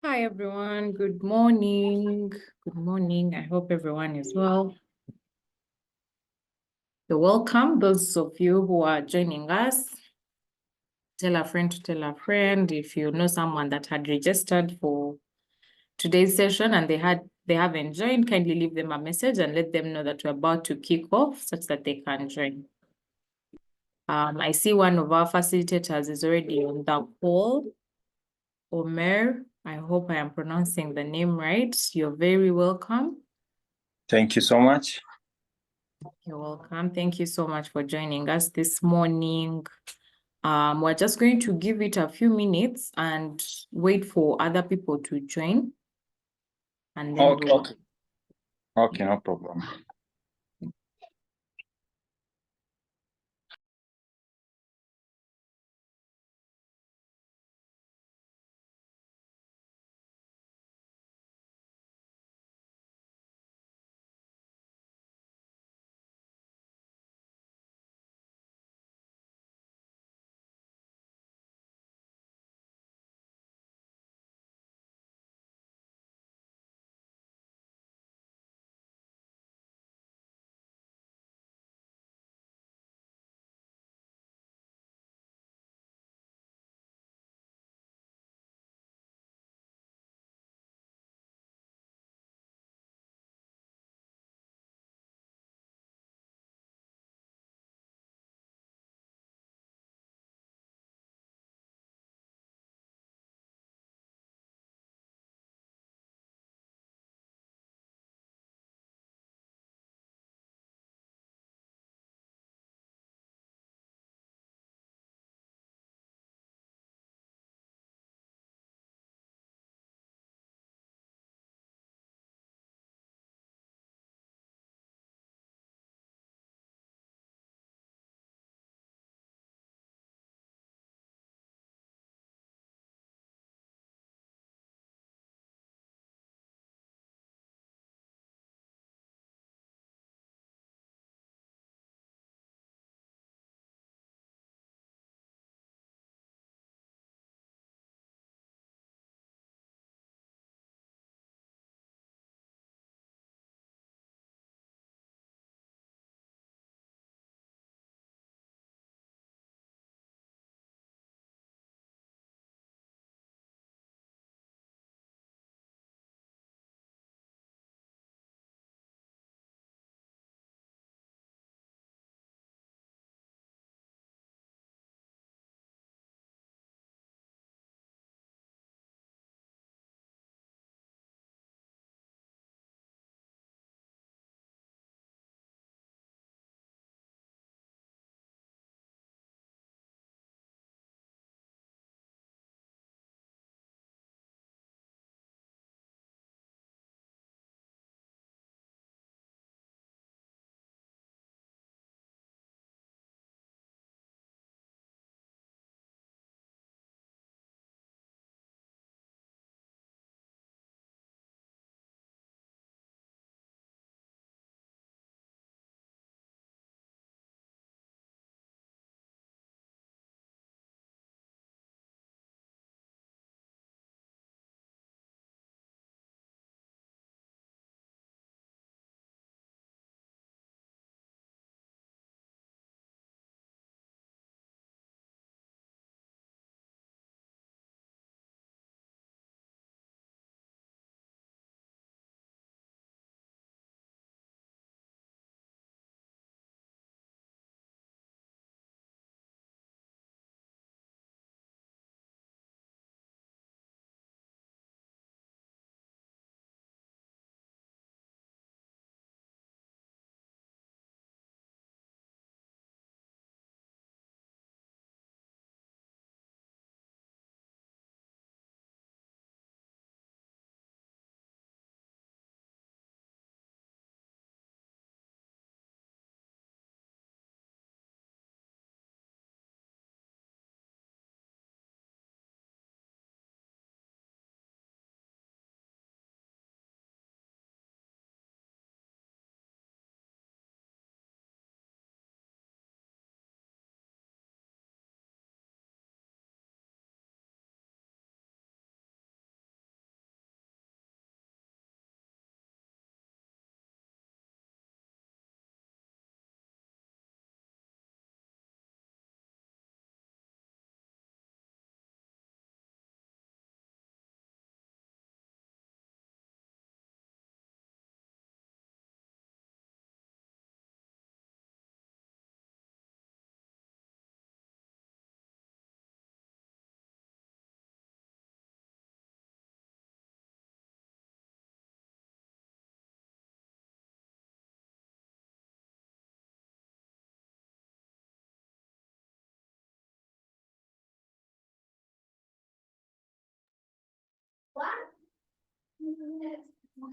Hi, everyone. Good morning. Good morning. I hope everyone is well. You're welcome. Those of you who are joining us, tell a friend to tell a friend. If you know someone that had registered for today's session and they haven't joined, kindly leave them a message and let them know that we're about to kick off such that they can join. I see one of our facilitators is already on the call. Omer, I hope I am pronouncing the name right. You're very welcome. Thank you so much. You're welcome. Thank you so much for joining us this morning. We're just going to give it a few minutes and wait for other people to join. And then Okay, no problem.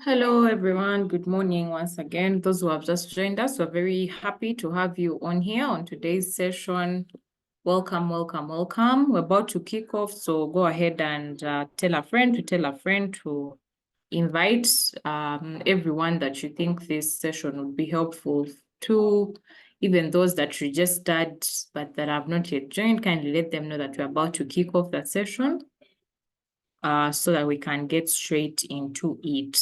Hello, everyone. Good morning once again. Those who have just joined us, we're very happy to have you on here on today's session. Welcome, welcome, welcome. We're about to kick off, so go ahead and tell a friend to invite everyone that you think this session would be helpful to, even those that registered but that have not yet joined. Kindly let them know that we're about to kick off that session so that we can get straight into it.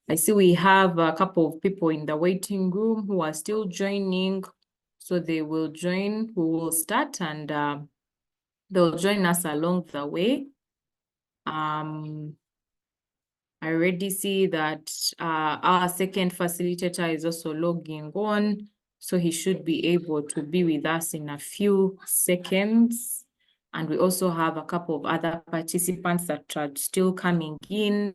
I see we have a couple of people in the waiting room who are still joining. So they will join, we will start and they'll join us along the way. I already see that our second facilitator is also logging on. So he should be able to be with us in a few seconds. And we also have a couple of other participants that are still coming in.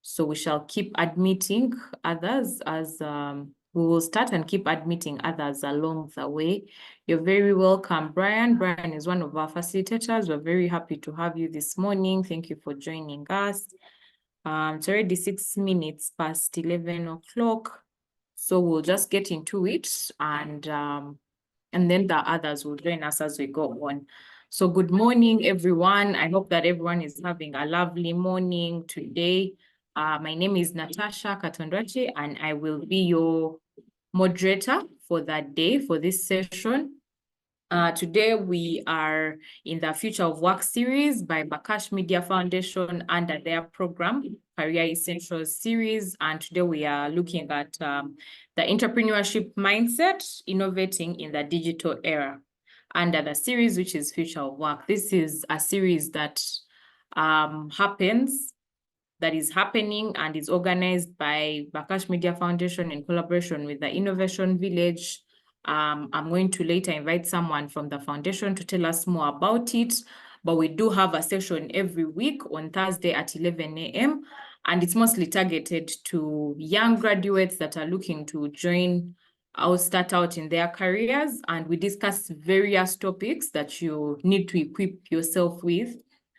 So we shall keep admitting others as we will start and keep admitting others along the way. You're very welcome, Brian. Brian is one of our facilitators. We're very happy to have you this morning. Thank you for joining us. It's already 6 minutes past 11 o'clock. So we'll just get into it and then the others will join us as we go on. So good morning, everyone. I hope that everyone is having a lovely morning today. My name is Natasha Katondrachi, and I will be your moderator for that day, for this session. Today we are in the Future of Work series by Bakash Media Foundation under their program, Career Essentials series. And today we are looking at the entrepreneurship mindset, innovating in the digital era under the series, which is Future of Work. This is a series that is happening and is organized by Bakash Media Foundation in collaboration with the Innovation Village. I'm going to later invite someone from the foundation to tell us more about it, but we do have a session every week on Thursday at 11 a.m. and it's mostly targeted to young graduates that are looking to join or start out in their careers, and we discuss various topics that you need to equip yourself with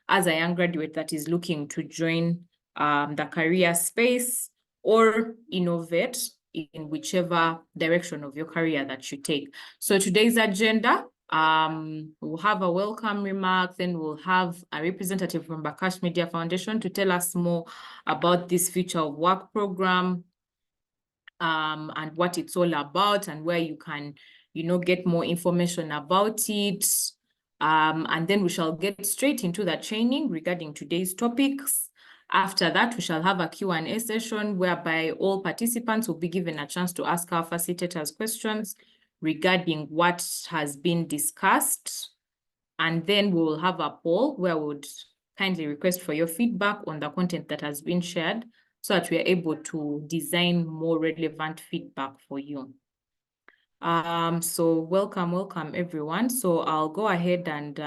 as a young graduate that is looking to join the career space or innovate in whichever direction of your career that you take. So today's agenda, we'll have a welcome remark, then we'll have a representative from Bakash Media Foundation to tell us more about this Future of Work program and what it's all about and where you can, get more information about it. And then we shall get straight into the training regarding today's topics. After that, we shall have a Q&A session whereby all participants will be given a chance to ask our facilitators questions regarding what has been discussed. And then we will have a poll where we would kindly request for your feedback on the content that has been shared so that we are able to design more relevant feedback for you. So welcome everyone. So I'll go ahead and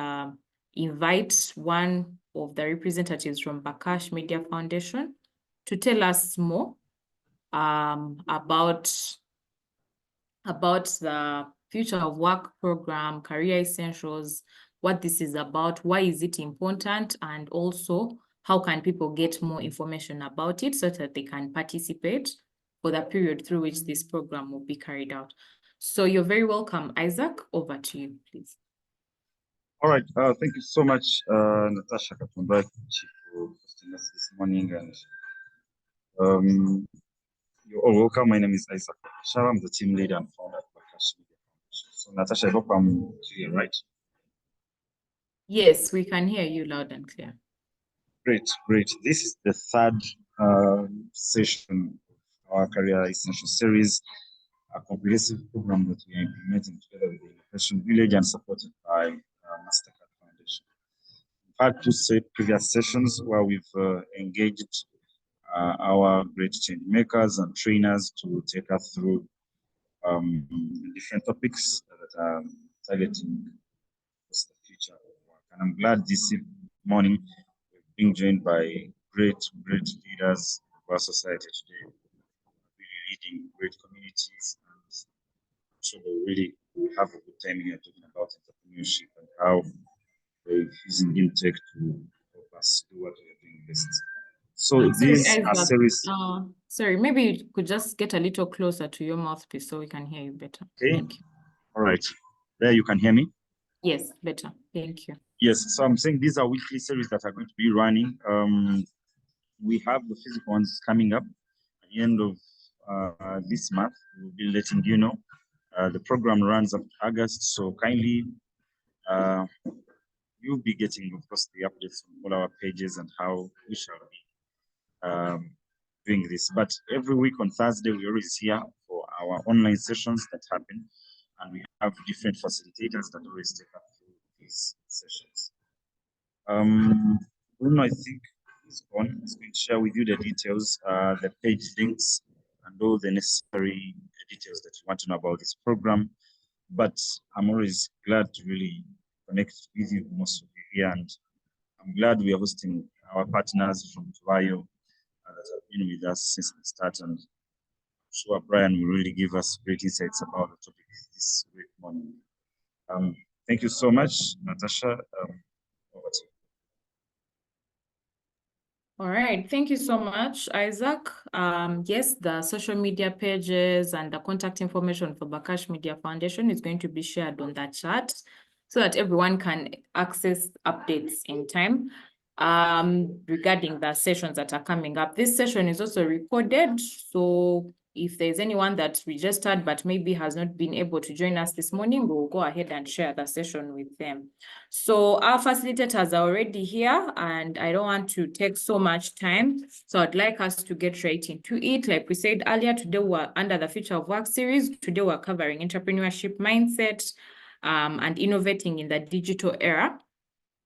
invite one of the representatives from Bakash Media Foundation to tell us more about the Future of Work program, Career Essentials, what this is about, why is it important, and also how can people get more information about it so that they can participate for the period through which this program will be carried out. So you're very welcome, Isaac. Over to you, please. All right. Thank you so much, Natasha Katumba, for hosting us this morning. And you're all welcome. My name is Isaac Shara. I'm the team leader and founder of Bakash Media Foundation. So, Natasha, I hope I'm clear, right? Yes, we can hear you loud and clear. Great, great. This is the third session of our Career Essential series, a comprehensive program that we are implementing together with the Innovation Village and supported by Mastercard Foundation. We've had two previous sessions where we've engaged our great change makers and trainers to take us through different topics that are targeting the future of work. And I'm glad this morning we're being joined by great leaders of our society today, really leading great communities, and I'm sure we have a good time here talking about entrepreneurship and how we're using InTech to help us do what we're doing best. So Sorry, these are Isaac. series. Sorry, maybe you could just get a little closer to your mouthpiece so we can hear you better. Okay. Thank you. All right. There you can hear me. Yes, better. Thank you. Yes. So I'm saying these are weekly series that are going to be running. We have the physical ones coming up at the end of this month. We'll be letting you know. The program runs up to August, so kindly you'll be getting, of course, the updates on all our pages and how we shall be doing this. But every week on Thursday, we're always here for our online sessions that happen, and we have different facilitators that always take up these sessions. Bruno, I think is on. He's going to share with you the details, the page links, and all the necessary details that you want to know about this program. But I'm always glad to really connect with you, most of you here, and I'm glad we are hosting our partners from Tuvayo that have been with us since the start, and I'm sure Brian will really give us great insights about the topic this great morning. Thank you so much, Natasha. Over to you. All right, thank you so much, Isaac. Yes, the social media pages and the contact information for Bakash Media Foundation is going to be shared on that chat so that everyone can access updates in time regarding the sessions that are coming up. This session is also recorded, so if there's anyone that registered but maybe has not been able to join us this morning, we'll go ahead and share the session with them. So our facilitators are already here, and I don't want to take so much time. So I'd like us to get right into it. Like we said earlier, today we're under the Future of Work series. Today we're covering entrepreneurship mindset and innovating in the digital era.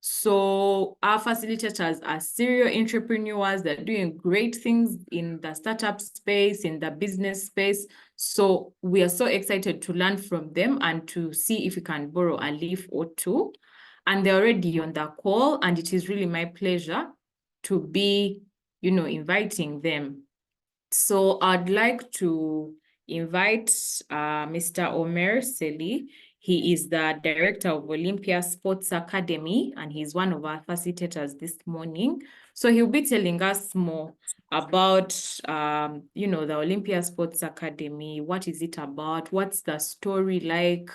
So our facilitators are serial entrepreneurs. They're doing great things in the startup space, in the business space. So we are so excited to learn from them and to see if we can borrow a leaf or two. And they're already on the call, and it is really my pleasure to be, inviting them. So I'd like to invite Mr. Omer Seli. He is the director of Olympia Sports Academy, and he's one of our facilitators this morning. So he'll be telling us more about, the Olympia Sports Academy. What is it about? What's the story like?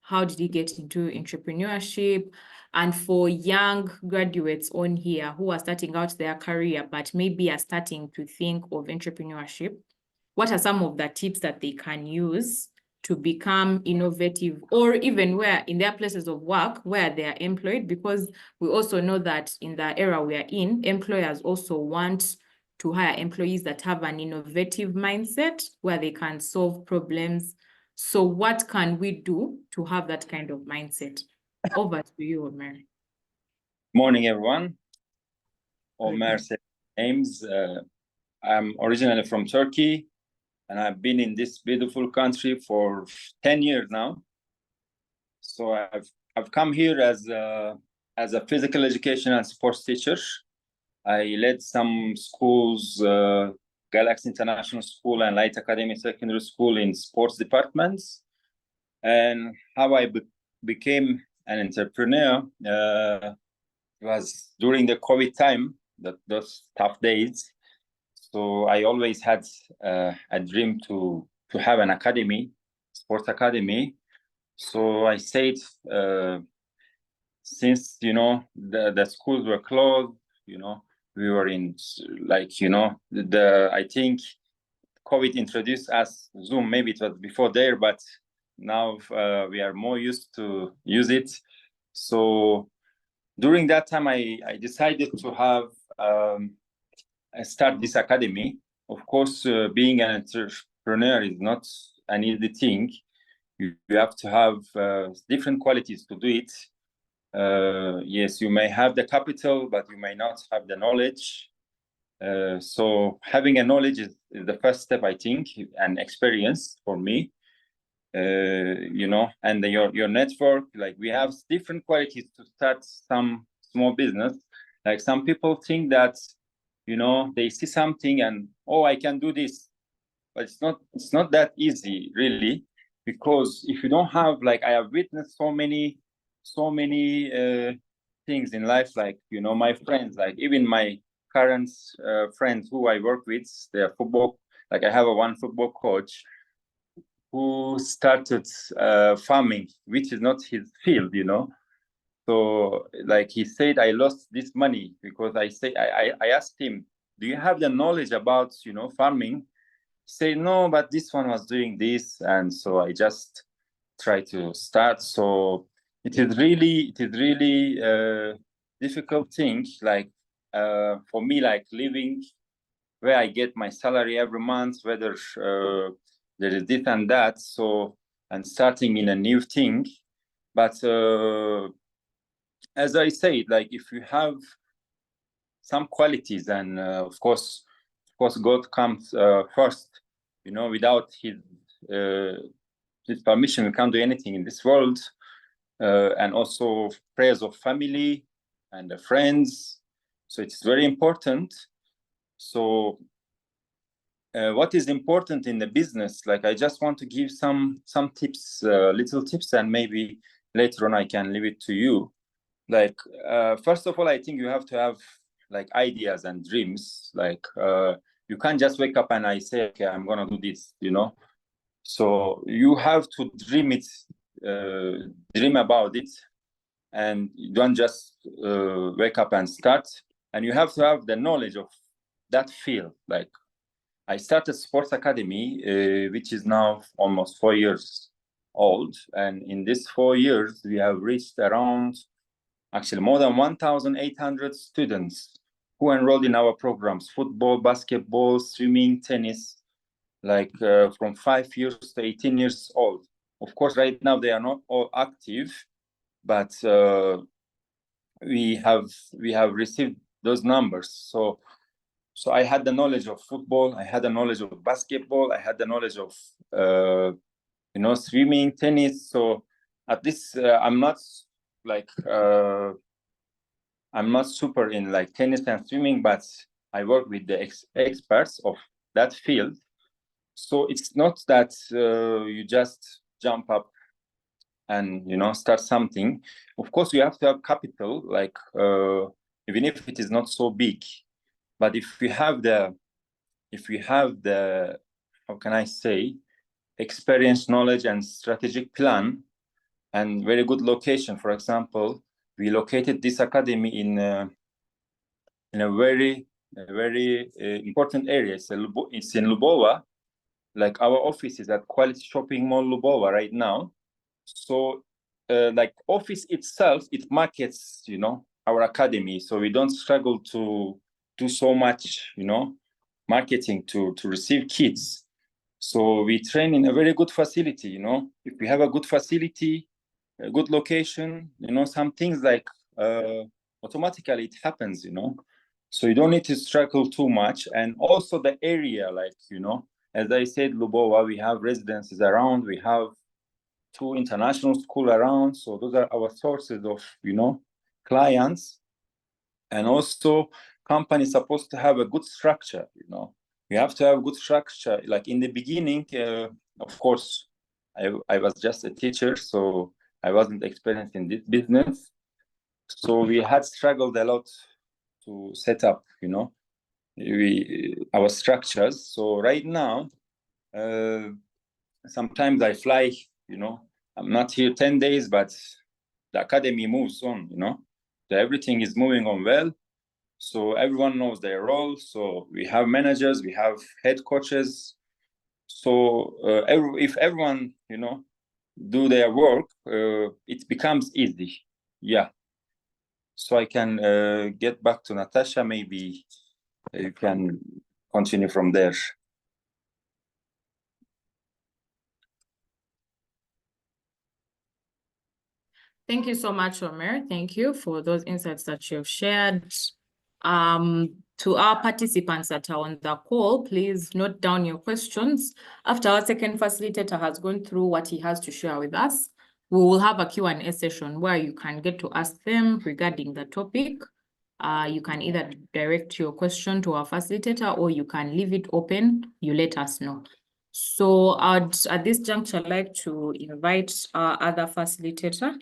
How did he get into entrepreneurship? And for young graduates on here who are starting out their career, but maybe are starting to think of entrepreneurship, what are some of the tips that they can use to become innovative, or even where in their places of work where they are employed? Because we also know that in the era we are in, employers also want to hire employees that have an innovative mindset where they can solve problems. So what can we do to have that kind of mindset? Over to you, Omer. Morning, everyone. Omer James. I'm originally from Turkey, and I've been in this beautiful country for 10 years now. So I've come here as a physical education and sports teacher. I led some schools, Galaxy International School and Light Academy Secondary School in sports departments. And how I became an entrepreneur was during the COVID time, those tough days. So I always had a dream to have an academy, sports academy. So I said, since the schools were closed, we were in I think COVID introduced us Zoom. Maybe it was before there, but now we are more used to use it. So during that time, I decided to have start this academy. Of course, being an entrepreneur is not an easy thing. You have to have different qualities to do it. Yes, you may have the capital, but you may not have the knowledge. So having a knowledge is the first step, I think, and experience for me. And your network, like we have different qualities to start some small business. Like some people think that, they see something and, oh, I can do this, but it's not that easy really, because if you don't have, like, I have witnessed so many things in life, like, my friends, like even my current friends who I work with, they're football, like I have one football coach who started farming, which is not his field, you know. So like he said, I lost this money because I asked him, do you have the knowledge about, you know, farming? He said, no, but this one was doing this. And so I just try to start. So it is really difficult thing, like for me, like living where I get my salary every month, whether there is this and that. So, and starting in a new thing. But as I said, like if you have some qualities, and of course, God comes first. You know, without His permission, we can't do anything in this world. And also prayers of family and friends. So it's very important. So what is important in the business? Like I just want to give some tips, little tips, and maybe later on I can leave it to you. Like first of all, I think you have to have like ideas and dreams. Like you can't just wake up and I say, okay, I'm gonna do this, you know. So you have to dream it, dream about it, and you don't just wake up and start. And you have to have the knowledge of that field. Like I started sports academy, which is now almost 4 years old, and in these 4 years we have reached around, actually more than 1,800 students who enrolled in our programs: football, basketball, swimming, tennis, like from 5 years to 18 years old. Of course, right now they are not all active, but we have received those numbers. So I had the knowledge of football, I had the knowledge of basketball, I had the knowledge of you know, swimming, tennis. So at this, I'm not like I'm not super in like tennis and swimming, but I work with the experts of that field. So it's not that you just jump up and, you know, start something. Of course, you have to have capital, like even if it is not so big. But if we have the how can I say, experience, knowledge, and strategic plan, and very good location. For example, we located this academy in a very important area. It's in Lubova. Like our office is at Quality Shopping Mall Lubova right now. So like office itself, it markets, you know, our academy. So we don't struggle to do so much, you know, marketing to receive kids. So we train in a very good facility, you know. If we have a good facility, a good location, you know, some things like automatically it happens, you know. So you don't need to struggle too much. And also the area, like, you know, as I said, Lubova, we have residences around, we have 2 international schools around. So those are our sources of, you know, clients. And also company is supposed to have a good structure, you know. You have to have good structure. Like in the beginning, of course, I was just a teacher, so I wasn't experienced in this business. So we had struggled a lot to set up, you know, our structures. So right now, sometimes I fly, you know, I'm not here 10 days, but the academy moves on, you know. So everything is moving on well. So everyone knows their role. So we have managers, we have head coaches. So if everyone, you know, do their work, it becomes easy. Yeah. So I can get back to Natasha. Maybe you can continue from there. Thank you so much, Omer. Thank you for those insights that you've shared. To our participants that are on the call, please note down your questions. After our second facilitator has gone through what he has to share with us, we will have a Q&A session where you can get to ask them regarding the topic. You can either direct your question to our facilitator or you can leave it open. You let us know. So at this juncture, I'd like to invite our other facilitator,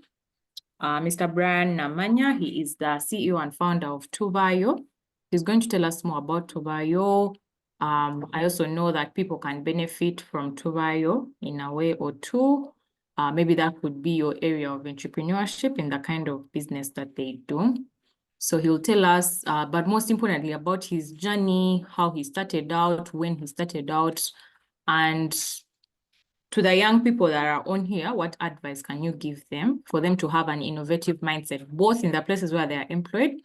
Mr. Brian Namanya. He is the CEO and founder of Tuvayo. He's going to tell us more about Tuvayo. I also know that people can benefit from Tuvayo in a way or two. Maybe that could be your area of entrepreneurship in the kind of business that they do. So he'll tell us, but most importantly, about his journey, how he started out, when he started out, and to the young people that are on here, what advice can you give them for them to have an innovative mindset, both in the places where they are employed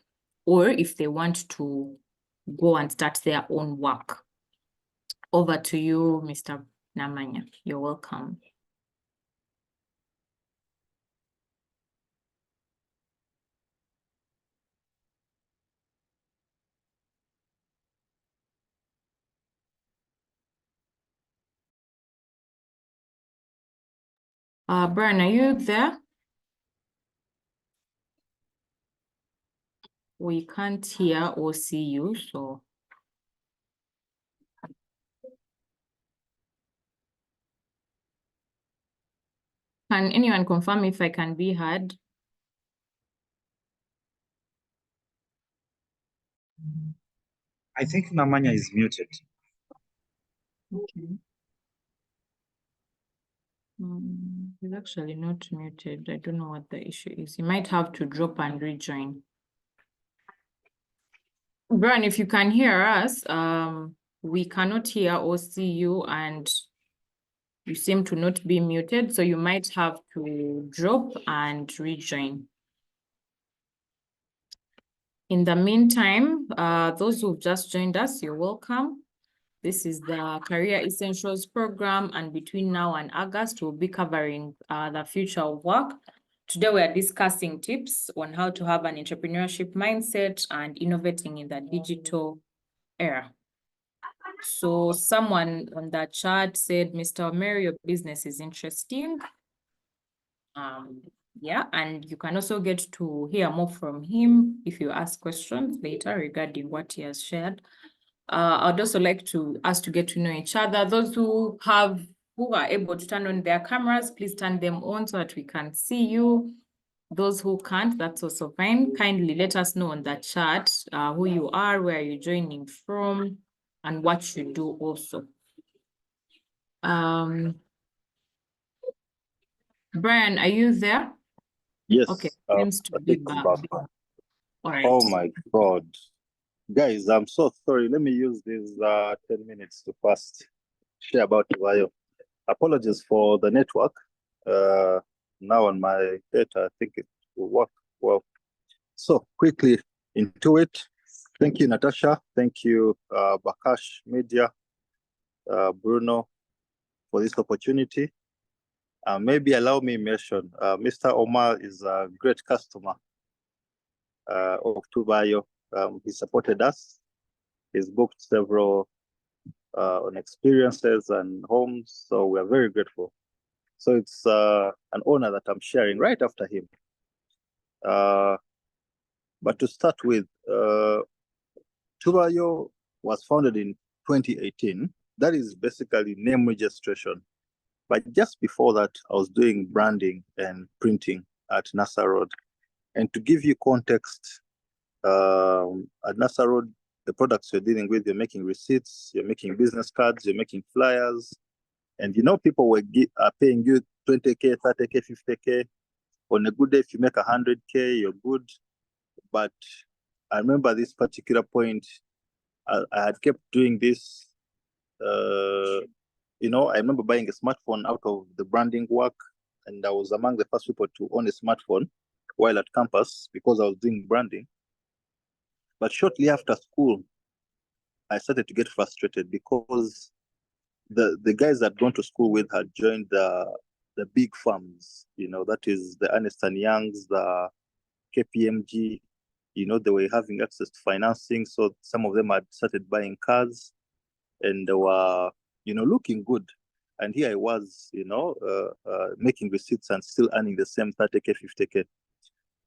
or if they want to go and start their own work? Over to you, Mr. Namanya. You're welcome. Brian, are you there? We can't hear or see you, so. Can anyone confirm if I can be heard? I think Namanya is muted. Okay. He's actually not muted. I don't know what the issue is. You might have to drop and rejoin. Brian, if you can hear us, we cannot hear or see you, and you seem to not be muted, so you might have to drop and rejoin. In the meantime, those who've just joined us, you're welcome. This is the Career Essentials program, and between now and August, we'll be covering the future of work. Today, we are discussing tips on how to have an entrepreneurship mindset and innovating in the digital era. So someone on that chat said, Mr. Mary, your business is interesting. Yeah, and you can also get to hear more from him if you ask questions later regarding what he has shared. I'd also like us to get to know each other. Those who are able to turn on their cameras, please turn them on so that we can see you. Those who can't, that's also fine. Kindly let us know on the chat who you are, where you're joining from, and what you do also. Brian, are you there? Yes. Okay, seems to be back. All right. Oh my God. Guys, I'm so sorry. Let me use these 10 minutes to first share about Tuvayo. Apologies for the network. Now on my data, I think it will work well. So quickly into it. Thank you, Natasha. Thank you, Bakash Media, Bruno, for this opportunity. Maybe allow me mention, Mr. Omar is a great customer of Tuvayo. He supported us. He's booked several on experiences and homes, so we are very grateful. So it's an honor that I'm sharing right after him. But to start with, Tuvayo was founded in 2018. That is basically name registration. But just before that, I was doing branding and printing at NASA Road. And to give you context, at NASA Road, the products you're dealing with, you're making receipts, you're making business cards, you're making flyers. And you know, people are paying you 20K, 30K, 50K. On a good day, if you make 100K, you're good. But I remember this particular point, I had kept doing this. You know, I remember buying a smartphone out of the branding work, and I was among the first people to own a smartphone while at campus because I was doing branding. But shortly after school, I started to get frustrated because the guys I'd gone to school with had joined the big firms, you know, that is the Ernst & Youngs, the KPMG, you know, they were having access to financing. So some of them had started buying cars and they were, you know, looking good. And here I was, you know, making receipts and still earning the same 30K, 50K.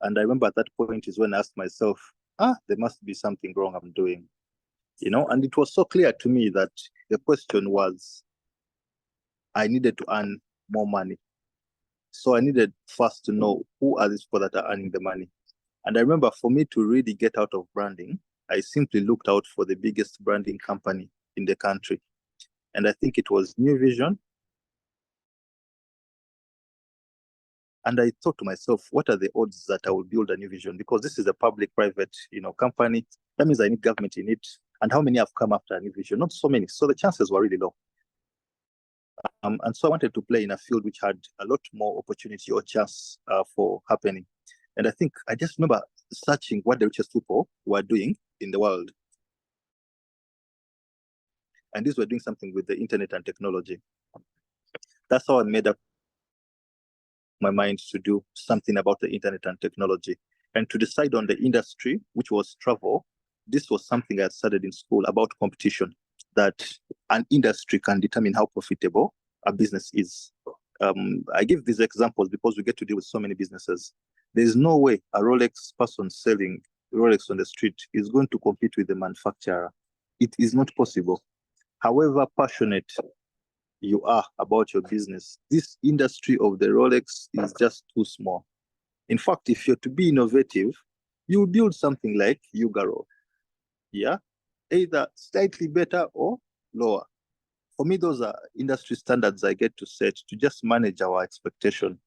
And I remember at that point is when I asked myself, there must be something wrong I'm doing, you know. And it was so clear to me that the question was, I needed to earn more money. So I needed first to know who are these people that are earning the money. And I remember for me to really get out of branding, I simply looked out for the biggest branding company in the country. And I think it was New Vision. And I thought to myself, what are the odds that I will build a New Vision? Because this is a public-private, company. That means I need government in it. And how many have come after a New Vision? Not so many. So the chances were really low. And so I wanted to play in a field which had a lot more opportunity or chance for happening. And I think I just remember searching what the richest people were doing in the world. And these were doing something with the internet and technology. That's how I made up my mind to do something about the internet and technology. And to decide on the industry, which was travel, this was something I had studied in school about competition, that an industry can determine how profitable a business is. I give these examples because we get to deal with so many businesses. There's no way a Rolex person selling Rolex on the street is going to compete with the manufacturer. It is not possible. However passionate you are about your business, this industry of the Rolex is just too small. In fact, if you're to be innovative, you build something like Ugaro. Yeah, either slightly better or lower. For me, those are industry standards I get to set to just manage our expectation.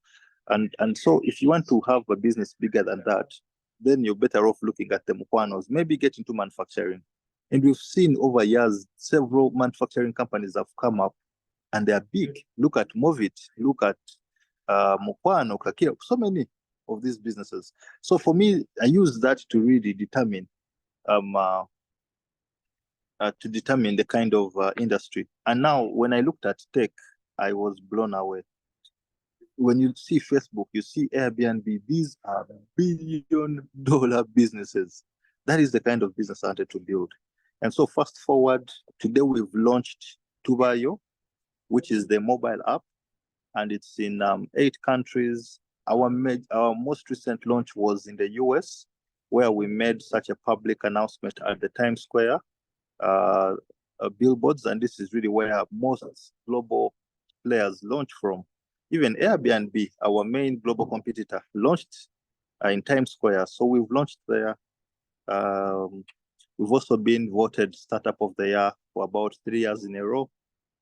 And so if you want to have a business bigger than that, then you're better off looking at the Mukwanos, maybe get into manufacturing. And we've seen over years, several manufacturing companies have come up and they are big. Look at Movit, look at Mukwano, Kakira, so many of these businesses. So for me, I use that to really determine the kind of industry. And now when I looked at tech, I was blown away. When you see Facebook, you see Airbnb, these are billion-dollar businesses. That is the kind of business I wanted to build. And so fast forward, today we've launched Tubayo, which is the mobile app, and it's in 8 countries. Our most recent launch was in the US, where we made such a public announcement at the Times Square billboards, and this is really where most global players launch from. Even Airbnb, our main global competitor, launched in Times Square. So we've launched there. We've also been voted Startup of the Year for about 3 years in a row.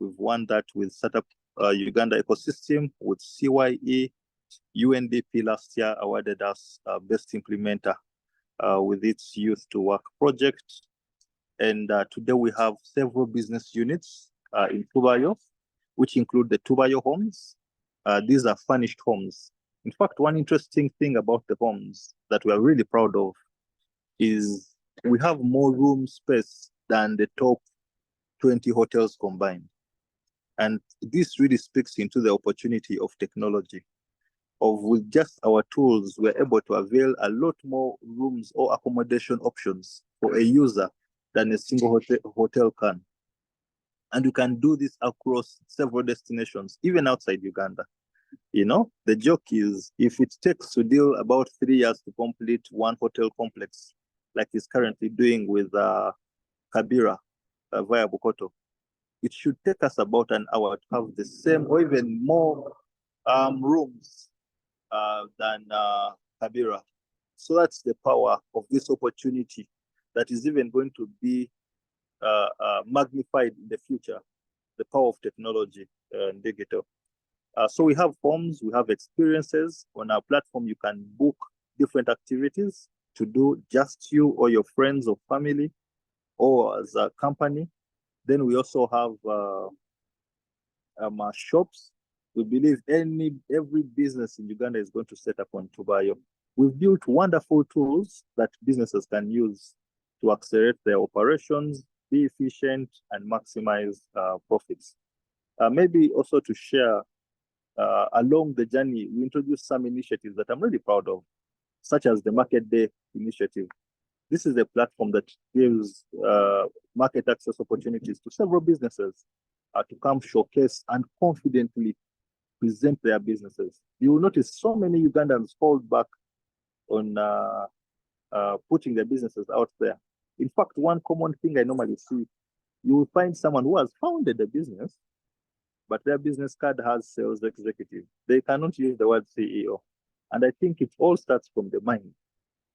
We've won that with Startup Uganda Ecosystem, with CYE. UNDP last year awarded us Best Implementer with its Youth to Work project. And today we have several business units in Tubayo, which include the Tubayo homes. These are furnished homes. In fact, one interesting thing about the homes that we are really proud of is we have more room space than the top 20 hotels combined. And this really speaks into the opportunity of technology. With just our tools, we're able to avail a lot more rooms or accommodation options for a user than a single hotel can. And you can do this across several destinations, even outside Uganda. The joke is, if it takes to deal about 3 years to complete one hotel complex, like he's currently doing with Kabira via Bukoto, it should take us about an hour to have the same or even more rooms than Kabira. So that's the power of this opportunity that is even going to be magnified in the future, the power of technology and digital. So we have forms, we have experiences. On our platform, you can book different activities to do just you or your friends or family or as a company. Then we also have shops. We believe every business in Uganda is going to set up on Tubayo. We've built wonderful tools that businesses can use to accelerate their operations, be efficient, and maximize profits. Maybe also to share along the journey, we introduced some initiatives that I'm really proud of, such as the Market Day initiative. This is a platform that gives market access opportunities to several businesses to come showcase and confidently present their businesses. You will notice so many Ugandans hold back on putting their businesses out there. In fact, one common thing I normally see, you will find someone who has founded a business, but their business card has sales executive. They cannot use the word CEO. And I think it all starts from the mind.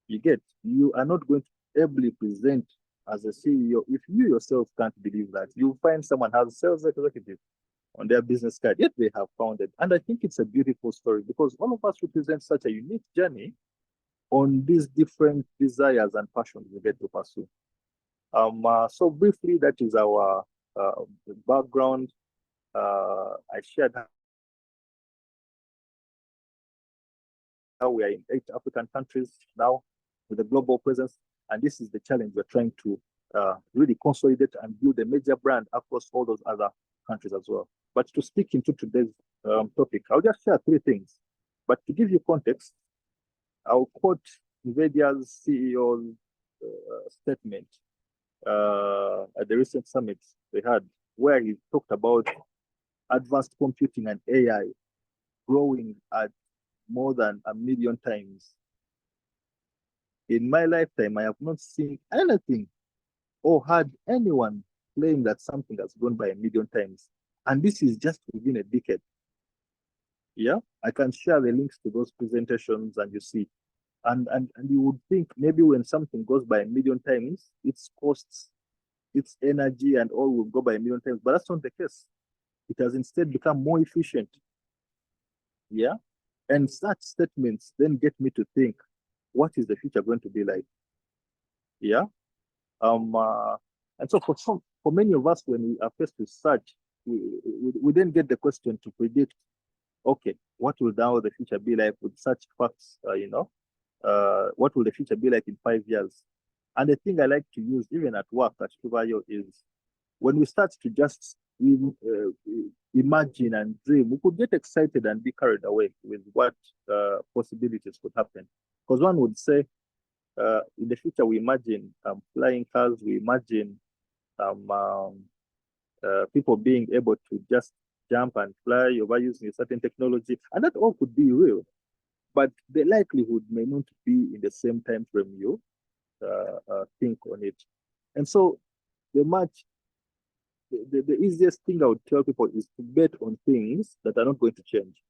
You are not going to ably present as a CEO, if you yourself can't believe that, you find someone has a sales executive on their business card, yet they have found it. And I think it's a beautiful story because all of us represent such a unique journey on these different desires and passions we get to pursue. So briefly, that is our background. I shared how we are in 8 African countries now with a global presence. And this is the challenge we're trying to really consolidate and build a major brand across all those other countries as well. But to speak into today's topic, I'll just share 3 things. But to give you context, I'll quote NVIDIA's CEO's statement at the recent summit they had, where he talked about advanced computing and AI growing at more than 1 million times. In my lifetime, I have not seen anything or heard anyone claim that something has grown by 1 million times. And this is just within a decade. Yeah, I can share the links to those presentations and you see. And you would think maybe when something goes by 1 million times, its costs, its energy and all will go by 1 million times, but that's not the case. It has instead become more efficient. Yeah, and such statements then get me to think, what is the future going to be like? Yeah, and so for many of us, when we are faced with such, we then get the question to predict, okay, what will now the future be like with such facts? What will the future be like in 5 years? And the thing I like to use even at work at Tuvayo is when we start to just imagine and dream, we could get excited and be carried away with what possibilities could happen. Because one would say, in the future, we imagine flying cars, we imagine people being able to just jump and fly over using a certain technology, and that all could be real. But the likelihood may not be in the same time frame you think on it. And so the easiest thing I would tell people is to bet on things that are not going to change.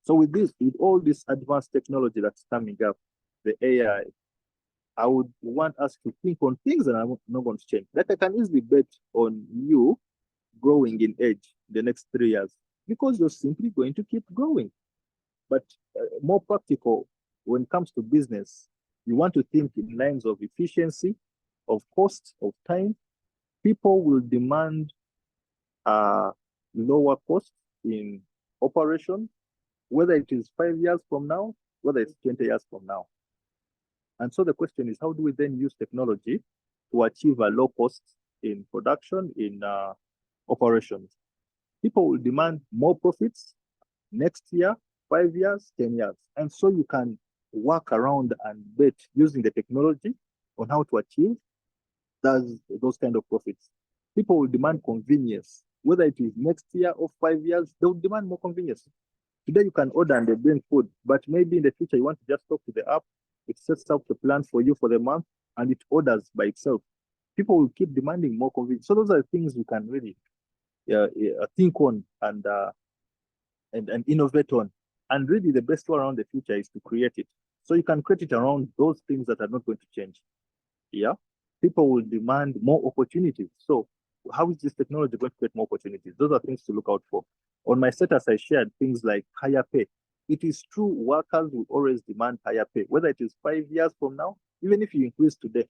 So with all this advanced technology that's coming up, the AI, I would want us to think on things that are not going to change. Like I can easily bet on you growing in age in the next 3 years because you're simply going to keep growing. But more practical, when it comes to business, you want to think in lines of efficiency, of cost, of time. People will demand lower costs in operation, whether it is 5 years from now, whether it's 20 years from now. And so the question is, how do we then use technology to achieve a low cost in production, in operations? People will demand more profits next year, 5 years, 10 years. And so you can work around and bet using the technology on how to achieve those kind of profits. People will demand convenience, whether it is next year or 5 years, they will demand more convenience. Today you can order and they bring food, but maybe in the future you want to just talk to the app, it sets up the plan for you for the month and it orders by itself. People will keep demanding more convenience. So those are things we can really think on and innovate on. And really the best way around the future is to create it. So you can create it around those things that are not going to change. Yeah, people will demand more opportunities. So how is this technology going to create more opportunities? Those are things to look out for. On my status, I shared things like higher pay. It is true, workers will always demand higher pay, whether it is 5 years from now, even if you increase today,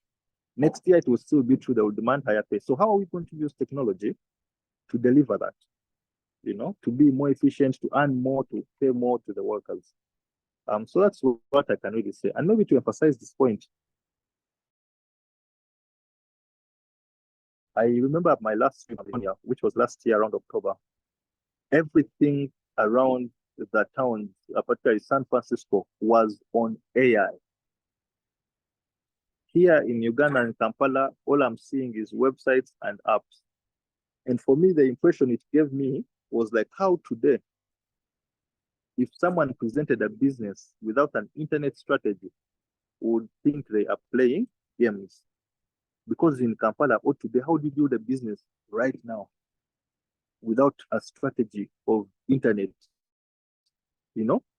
next year it will still be true, they will demand higher pay. So how are we going to use technology to deliver that? To be more efficient, to earn more, to pay more to the workers. So that's what I can really say. And maybe to emphasize this point, I remember my last trip, which was last year around October, everything around the town, particularly San Francisco, was on AI. Here in Uganda and Kampala, all I'm seeing is websites and apps. And for me, the impression it gave me was like how today, if someone presented a business without an internet strategy, would think they are playing games. Because in Kampala or today, how do you build a business right now without a strategy of internet?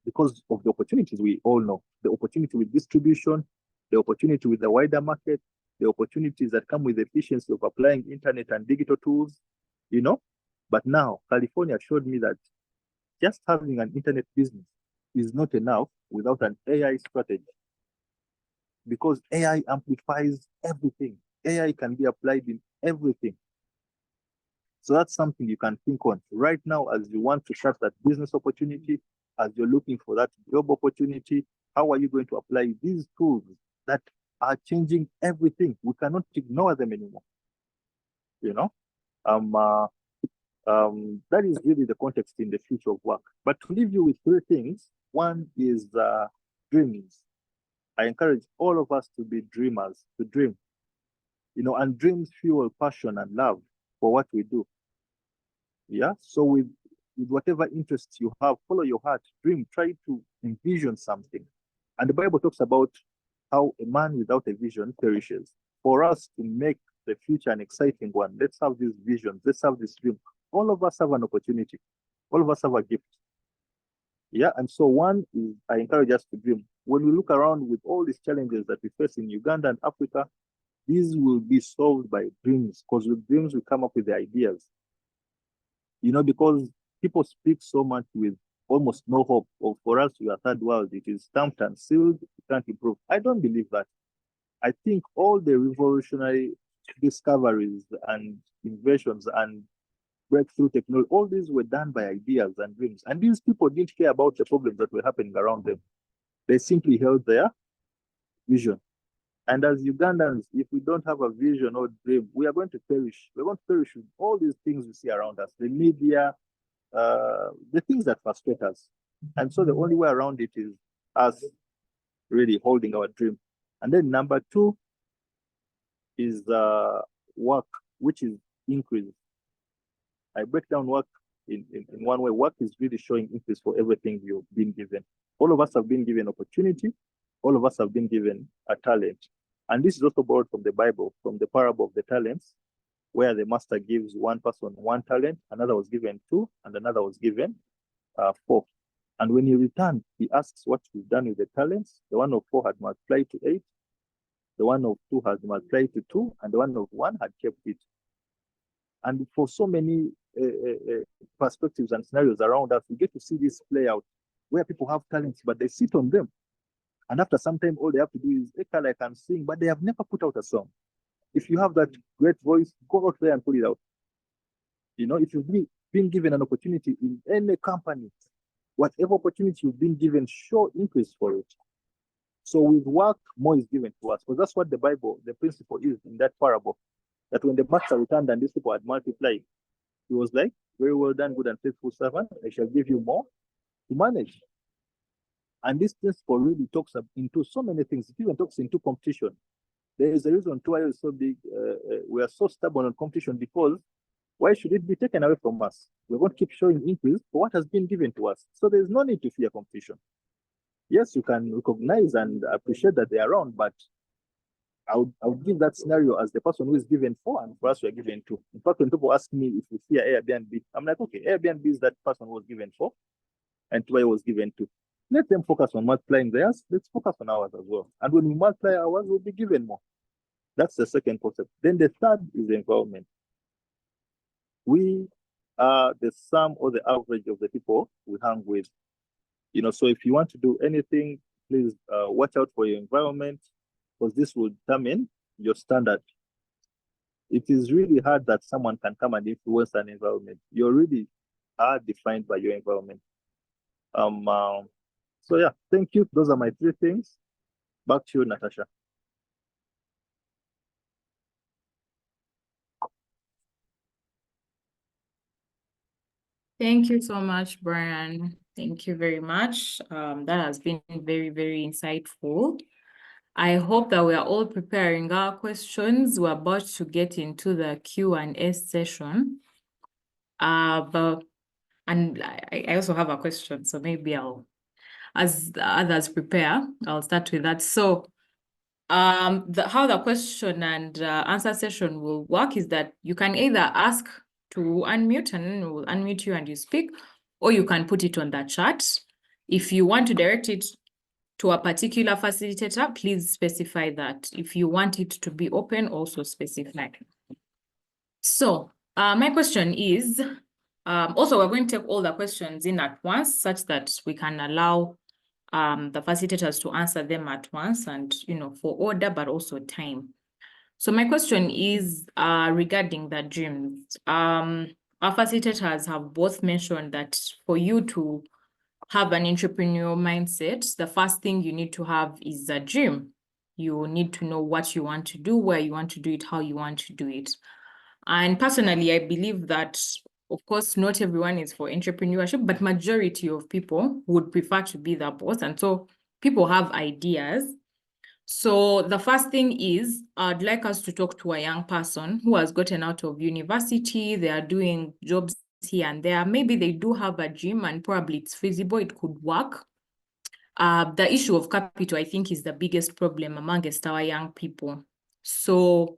Because of the opportunities we all know, the opportunity with distribution, the opportunity with the wider market, the opportunities that come with the efficiency of applying internet and digital tools, you know. But now California showed me that just having an internet business is not enough without an AI strategy, because AI amplifies everything. AI can be applied in everything. So that's something you can think on right now as you want to start that business opportunity, as you're looking for that job opportunity. How are you going to apply these tools that are changing everything? We cannot ignore them anymore. You know, that is really the context in the future of work. But to leave you with three things. One is dreams. I encourage all of us to be dreamers, to dream. You know, and dreams fuel passion and love for what we do. Yeah. So with whatever interests you have, follow your heart, dream, try to envision something. And the Bible talks about how a man without a vision perishes. For us to make the future an exciting one, let's have these visions, let's have this dream. All of us have an opportunity. All of us have a gift. Yeah. And so one is, I encourage us to dream. When we look around with all these challenges that we face in Uganda and Africa, these will be solved by dreams, because with dreams we come up with the ideas. You know, because people speak so much with almost no hope. Or for us, we are third world. It is stamped and sealed. You can't improve. I don't believe that. I think all the revolutionary discoveries and inventions and breakthrough technology, all these were done by ideas and dreams. And these people didn't care about the problems that were happening around them. They simply held their vision. And as Ugandans, if we don't have a vision or dream, we are going to perish. We're going to perish with all these things we see around us, the media, the things that frustrate us. And so the only way around it is us really holding our dream. And then number two is work, which is increase. I break down work in one way. Work is really showing increase for everything you've been given. All of us have been given opportunity. All of us have been given a talent. And this is also borrowed from the Bible, from the parable of the talents, where the master gives one person one talent, another was given two, and another was given 4. And when he returned, he asks what you've done with the talents. The one of 4 had multiplied to 8. The one of 2 had multiplied to 2, and the one of 1 had kept it. And for so many perspectives and scenarios around us, we get to see this play out, where people have talents, but they sit on them. And after some time, all they have to do is, I can sing, but they have never put out a song. If you have that great voice, go out there and put it out. You know, if you've been given an opportunity in any company, whatever opportunity you've been given, show increase for it. So with work, more is given to us. Because that's what the Bible, the principle is in that parable. That when the master returned and these people had multiplied, he was like, very well done, good and faithful servant. I shall give you more to manage. And this principle really talks into so many things. It even talks into competition. There is a reason why it's so big. We are so stubborn on competition, because why should it be taken away from us? We're going to keep showing increase for what has been given to us. So there's no need to fear competition. Yes, you can recognize and appreciate that they are around, but I would give that scenario as the person who is given 4, and for us we are given 2. In fact, when people ask me if we fear Airbnb, I'm like, okay, Airbnb is that person who was given 4, and 2 was given 2. Let them focus on multiplying theirs. Let's focus on ours as well. And when we multiply ours, we'll be given more. That's the second concept. Then the third is the environment. We are the sum or the average of the people we hang with. You know, so if you want to do anything, please watch out for your environment, because this will determine your standard. It is really hard that someone can come and influence an environment. You really are defined by your environment. So yeah, thank you. Those are my 3 things. Back to you, Natasha. Thank you so much, Brian. Thank you very much. That has been very, very insightful. I hope that we are all preparing our questions. We're about to get into the Q&A session. And I also have a question, so maybe as the others prepare, I'll start with that. So how the question and answer session will work is that you can either ask to unmute, and then we'll unmute you and you speak, or you can put it on the chat. If you want to direct it to a particular facilitator, please specify that. If you want it to be open, also specify. So my question is, also we're going to take all the questions in at once such that we can allow the facilitators to answer them at once and, for order, but also time. So my question is regarding the dreams. Our facilitators have both mentioned that for you to have an entrepreneurial mindset, the first thing you need to have is a dream. You need to know what you want to do, where you want to do it, how you want to do it. And personally, I believe that, of course, not everyone is for entrepreneurship, but majority of people would prefer to be the boss. And so people have ideas. So the first thing is, I'd like us to talk to a young person who has gotten out of university. They are doing jobs here and there. Maybe they do have a dream and probably it's feasible, it could work. The issue of capital, I think, is the biggest problem amongst our young people. So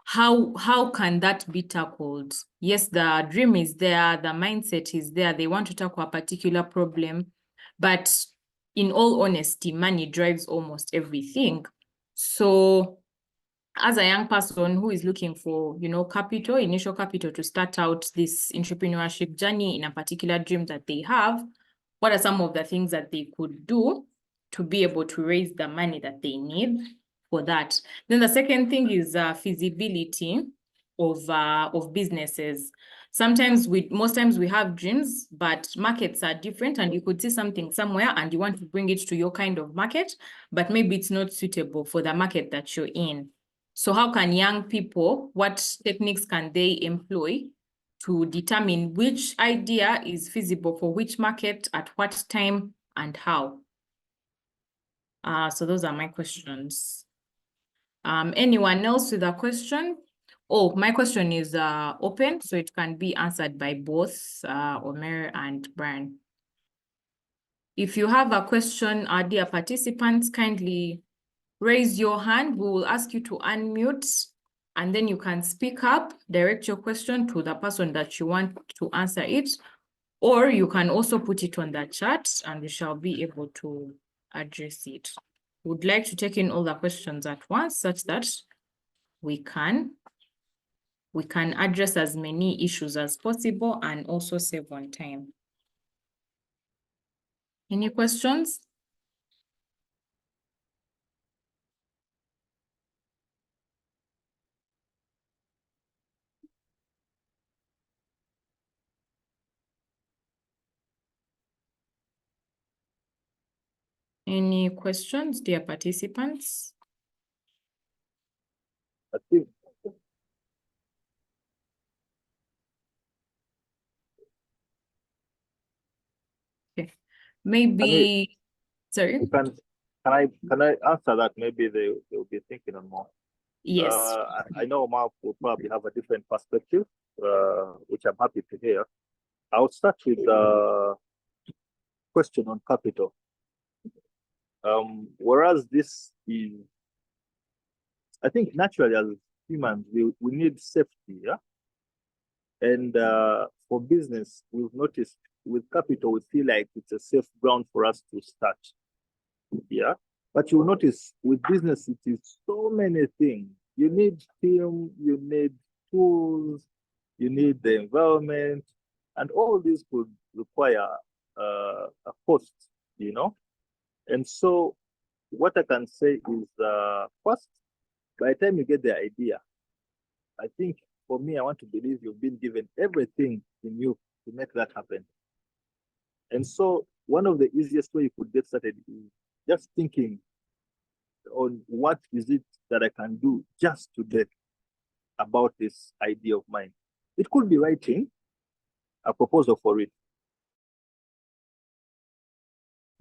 how can that be tackled? Yes, the dream is there, the mindset is there. They want to tackle a particular problem, but in all honesty, money drives almost everything. So as a young person who is looking for, capital, initial capital to start out this entrepreneurship journey in a particular dream that they have, what are some of the things that they could do to be able to raise the money that they need for that? Then the second thing is feasibility of businesses. Most times we have dreams, but markets are different, and you could see something somewhere and you want to bring it to your kind of market, but maybe it's not suitable for the market that you're in. So how can young people, what techniques can they employ to determine which idea is feasible for which market, at what time, and how? So those are my questions. Anyone else with a question? Oh, my question is open, so it can be answered by both Omer and Brian. If you have a question, our dear participants, kindly raise your hand. We will ask you to unmute, and then you can speak up, direct your question to the person that you want to answer it, or you can also put it on the chat and we shall be able to address it. Would like to take in all the questions at once such that we can address as many issues as possible and also save on time. Any questions? Any questions, dear participants? I think Okay. Maybe, sorry. can I answer that? Maybe they'll be thinking on more. Yes. I know Mark will probably have a different perspective, which I'm happy to hear. I'll start with the question on capital. Whereas this is, I think naturally as humans, we need safety, yeah? And for business, we've noticed with capital, we feel like it's a safe ground for us to start, yeah? But you'll notice with business, it is so many things. You need team, you need tools, you need the environment, and all these could require a cost, And so what I can say is first, by the time you get the idea, I think for me, I want to believe you've been given everything in you to make that happen. And so one of the easiest way you could get started is just thinking on what is it that I can do just today about this idea of mine. It could be writing a proposal for it.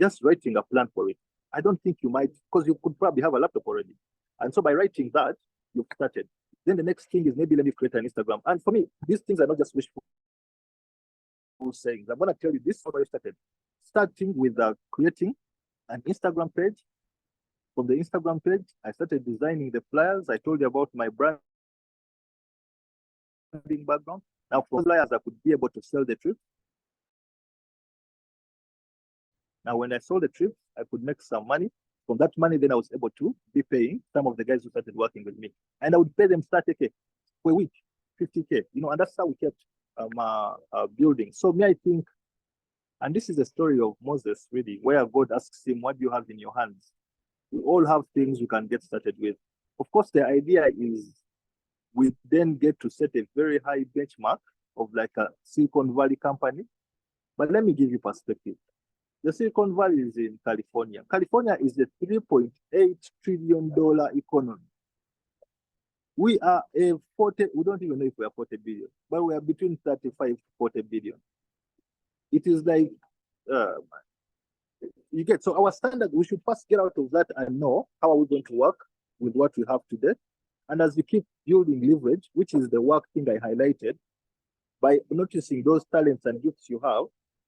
Just writing a plan for it. I don't think you might, because you could probably have a laptop already. And so by writing that, you've started. Then the next thing is maybe let me create an Instagram. And for me, these things are not just wishful sayings. I'm going to tell you this is how I started. Starting with creating an Instagram page. From the Instagram page, I started designing the flyers. I told you about my branding background. Now, for flyers, I could be able to sell the trip. Now, when I sold the trip, I could make some money. From that money, then I was able to be paying some of the guys who started working with me. And I would pay them 30K per week, 50K, and that's how we kept building. So me, I think, and this is the story of Moses, really, where God asks him, what do you have in your hands? We all have things we can get started with. Of course, the idea is we then get to set a very high benchmark of like a Silicon Valley company. But let me give you perspective. The Silicon Valley is in California. California is a $3.8 trillion economy. We are we don't even know if we are 40 billion, but we are between 35 to 40 billion. It is like, so our standard, we should first get out of that and know how are we going to work with what we have today. And as we keep building leverage, which is the work thing I highlighted, by noticing those talents and gifts you have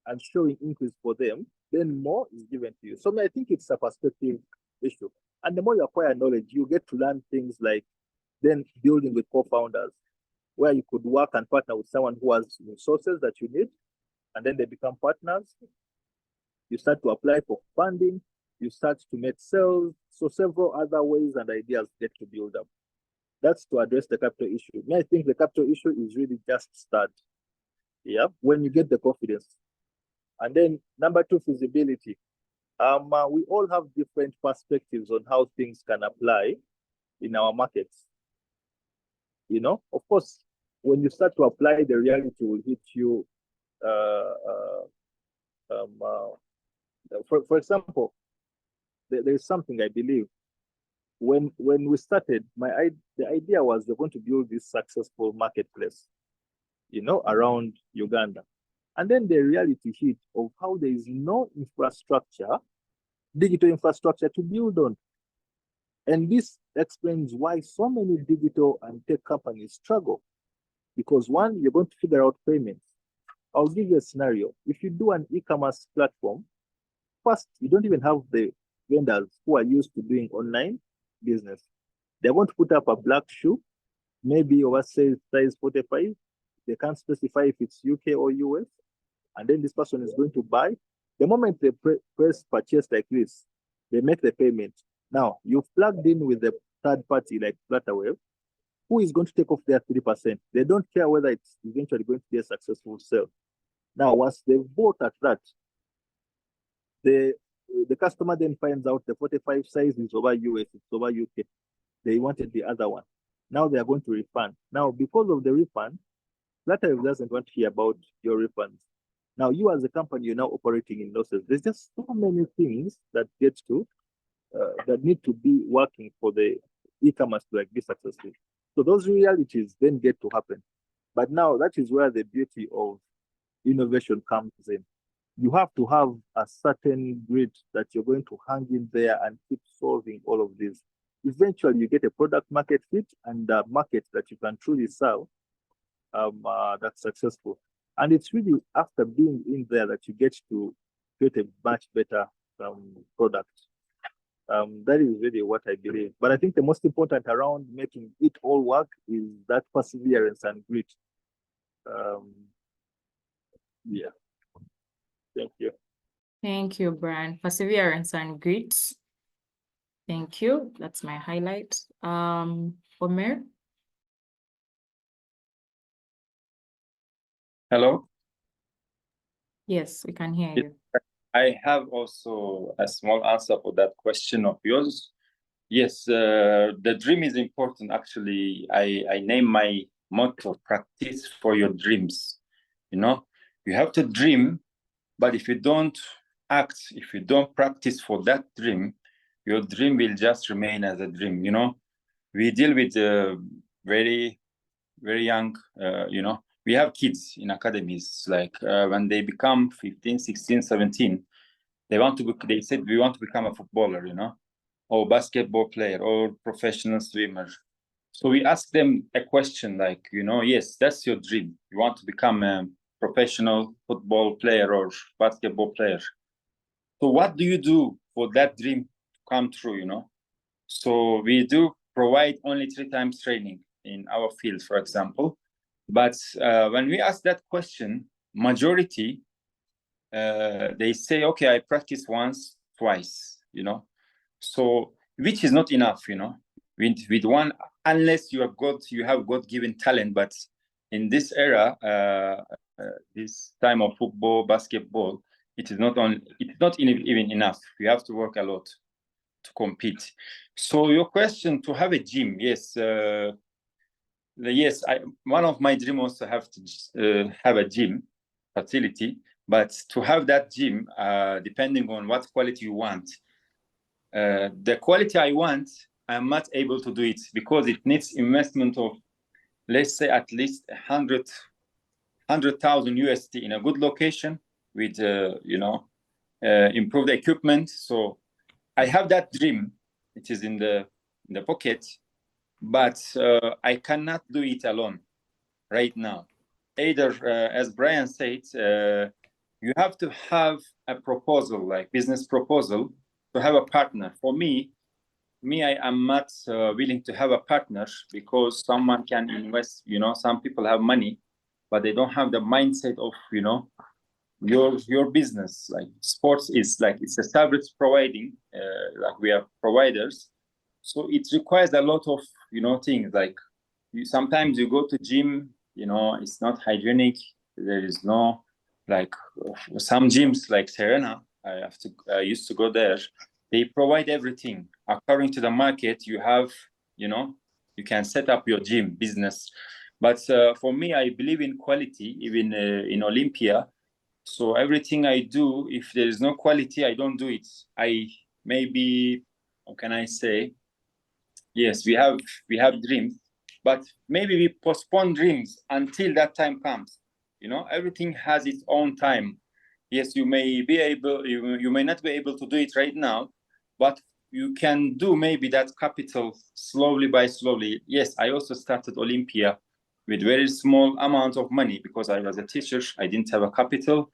and showing increase for them, then more is given to you. So I think it's a perspective issue. And the more you acquire knowledge, you get to learn things like then building with co-founders, where you could work and partner with someone who has resources that you need, and then they become partners. You start to apply for funding, you start to make sales. So several other ways and ideas get to build up. That's to address the capital issue. I think the capital issue is really just start. Yeah, when you get the confidence. And then number two, feasibility. We all have different perspectives on how things can apply in our markets. Of course, when you start to apply, the reality will hit you. For example, there is something I believe. When we started, the idea was we're going to build this successful marketplace, around Uganda. And then the reality hit of how there is no infrastructure, digital infrastructure to build on. And this explains why so many digital and tech companies struggle. Because one, you're going to figure out payments. I'll give you a scenario. If you do an e-commerce platform, first, you don't even have the vendors who are used to doing online business. They're going to put up a black shoe, maybe oversized size 45. They can't specify if it's UK or US. And then this person is going to buy. The moment they press purchase like this, they make the payment. Now, you've plugged in with the third party like Flutterwave, who is going to take off their 3%. They don't care whether it's eventually going to be a successful sale. Now, once they vote at that, the customer then finds out the 45 size is over US, it's over UK. They wanted the other one. Now they are going to refund. Now, because of the refund, Flutterwave doesn't want to hear about your refunds. Now, you as a company, you're now operating in losses. There's just so many things that that need to be working for the e-commerce to be successful. So those realities then get to happen. But now that is where the beauty of innovation comes in. You have to have a certain grit that you're going to hang in there and keep solving all of this. Eventually, you get a product market fit and a market that you can truly serve that's successful. And it's really after being in there that you get to create a much better product. That is really what I believe. But I think the most important around making it all work is that perseverance and grit. Yeah. Thank you. Thank you, Brian. Perseverance and grit. Thank you. That's my highlight. Omer? Hello. Yes, we can hear you. I have also a small answer for that question of yours. Yes, the dream is important. Actually, I name my motto, practice for your dreams. You have to dream, but if you don't act, if you don't practice for that dream, your dream will just remain as a dream. We deal with very, very young, we have kids in academies, like when they become 15, 16, 17, they said, we want to become a footballer, or basketball player or professional swimmer. So we ask them a question like, yes, that's your dream. You want to become a professional football player or basketball player. So what do you do for that dream to come true, So we do provide only 3 times training in our field, for example. But when we ask that question, majority, they say, okay, I practice once, twice, you know. So, which is not enough, you know, with one, unless you have God-given talent. But in this era, this time of football, basketball, it's not even enough. You have to work a lot to compete. So your question, to have a gym, yes, one of my dreams was to have a gym facility, but to have that gym, depending on what quality you want, the quality I want, I'm not able to do it because it needs investment of, let's say, at least 100,000 USD in a good location with, improved equipment. So I have that dream. It is in the pocket, but I cannot do it alone right now. Either, as Brian said, you have to have a proposal, like business proposal, to have a partner. For me, I am not willing to have a partner because someone can invest, you know, some people have money, but they don't have the mindset of, you know, your business. Like sports is like, it's a service providing, like we are providers. So it requires a lot of, you know, things like sometimes you go to gym, you know, it's not hygienic. There is no, like some gyms like Serena, I used to go there. They provide everything according to the market. You have, you know, you can set up your gym business. But for me, I believe in quality, even in Olympia. So everything I do, if there is no quality, I don't do it. Maybe, how can I say? Yes, we have dreams, but maybe we postpone dreams until that time comes. You know, everything has its own time. Yes, you may not be able to do it right now, but you can do maybe that capital slowly by slowly. Yes, I also started Olympia with very small amount of money because I was a teacher. I didn't have a capital.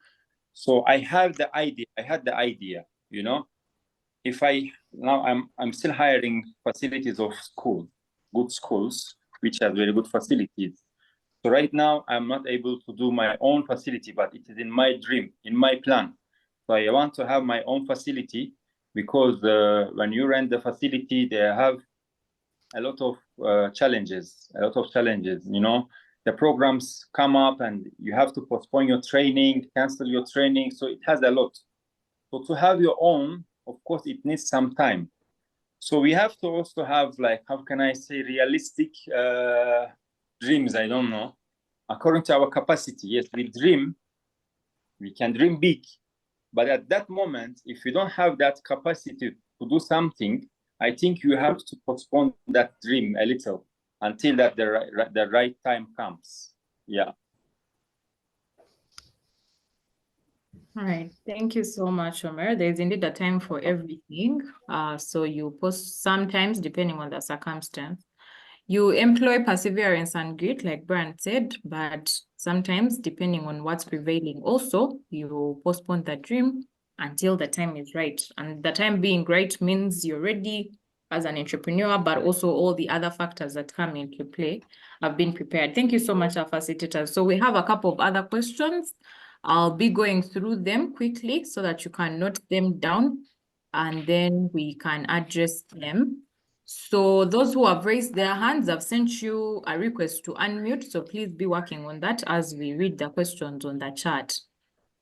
So I had the idea, you know. If I'm still hiring facilities of good schools, which have very good facilities. So right now I'm not able to do my own facility, but it is in my dream, in my plan. So I want to have my own facility because when you rent the facility, they have a lot of challenges, you know. The programs come up and you have to postpone your training, cancel your training. So it has a lot. So to have your own, of course, it needs some time. So we have to also have, like, how can I say, realistic dreams, I don't know, according to our capacity. Yes, we can dream big. But at that moment, if you don't have that capacity to do something, I think you have to postpone that dream a little until that the right time comes. Yeah. All right, thank you so much, Omer. There's indeed a time for everything. So you post sometimes, depending on the circumstance. You employ perseverance and grit, like Brian said, but sometimes, depending on what's prevailing, also, you postpone the dream until the time is right. And the time being right means you're ready as an entrepreneur, but also all the other factors that come into play have been prepared. Thank you so much, our facilitators. So we have a couple of other questions. I'll be going through them quickly so that you can note them down and then we can address them. So those who have raised their hands, I've sent you a request to unmute. So please be working on that as we read the questions on the chat.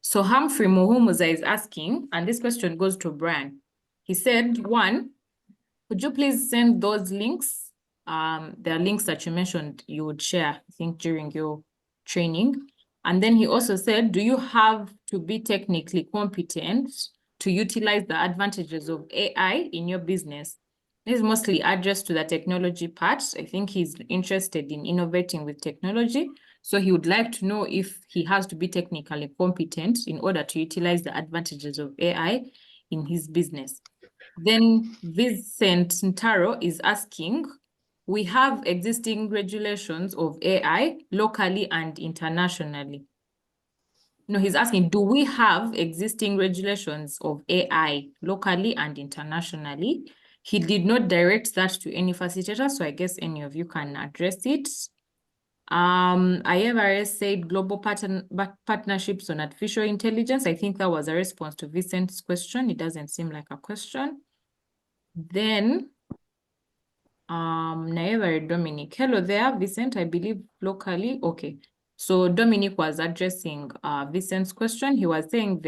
So Humphrey Muhumuza is asking, and this question goes to Brian. He said, one, could you please send those links? There are links that you mentioned you would share, I think, during your training. And then he also said, do you have to be technically competent to utilize the advantages of AI in your business? This is mostly addressed to the technology part. I think he's interested in innovating with technology. So he would like to know if he has to be technically competent in order to utilize the advantages of AI in his business. Then Vincent Ntaro is asking, we have existing regulations of AI locally and internationally. No, he's asking, do we have existing regulations of AI locally and internationally? He did not direct that to any facilitator, so I guess any of you can address it. IFRS said global partnerships on artificial intelligence. I think that was a response to Vincent's question. It doesn't seem like a question. Then, Naeva Dominic. Hello there, Vincent, I believe locally. Okay. So Dominic was addressing Vincent's question. He was saying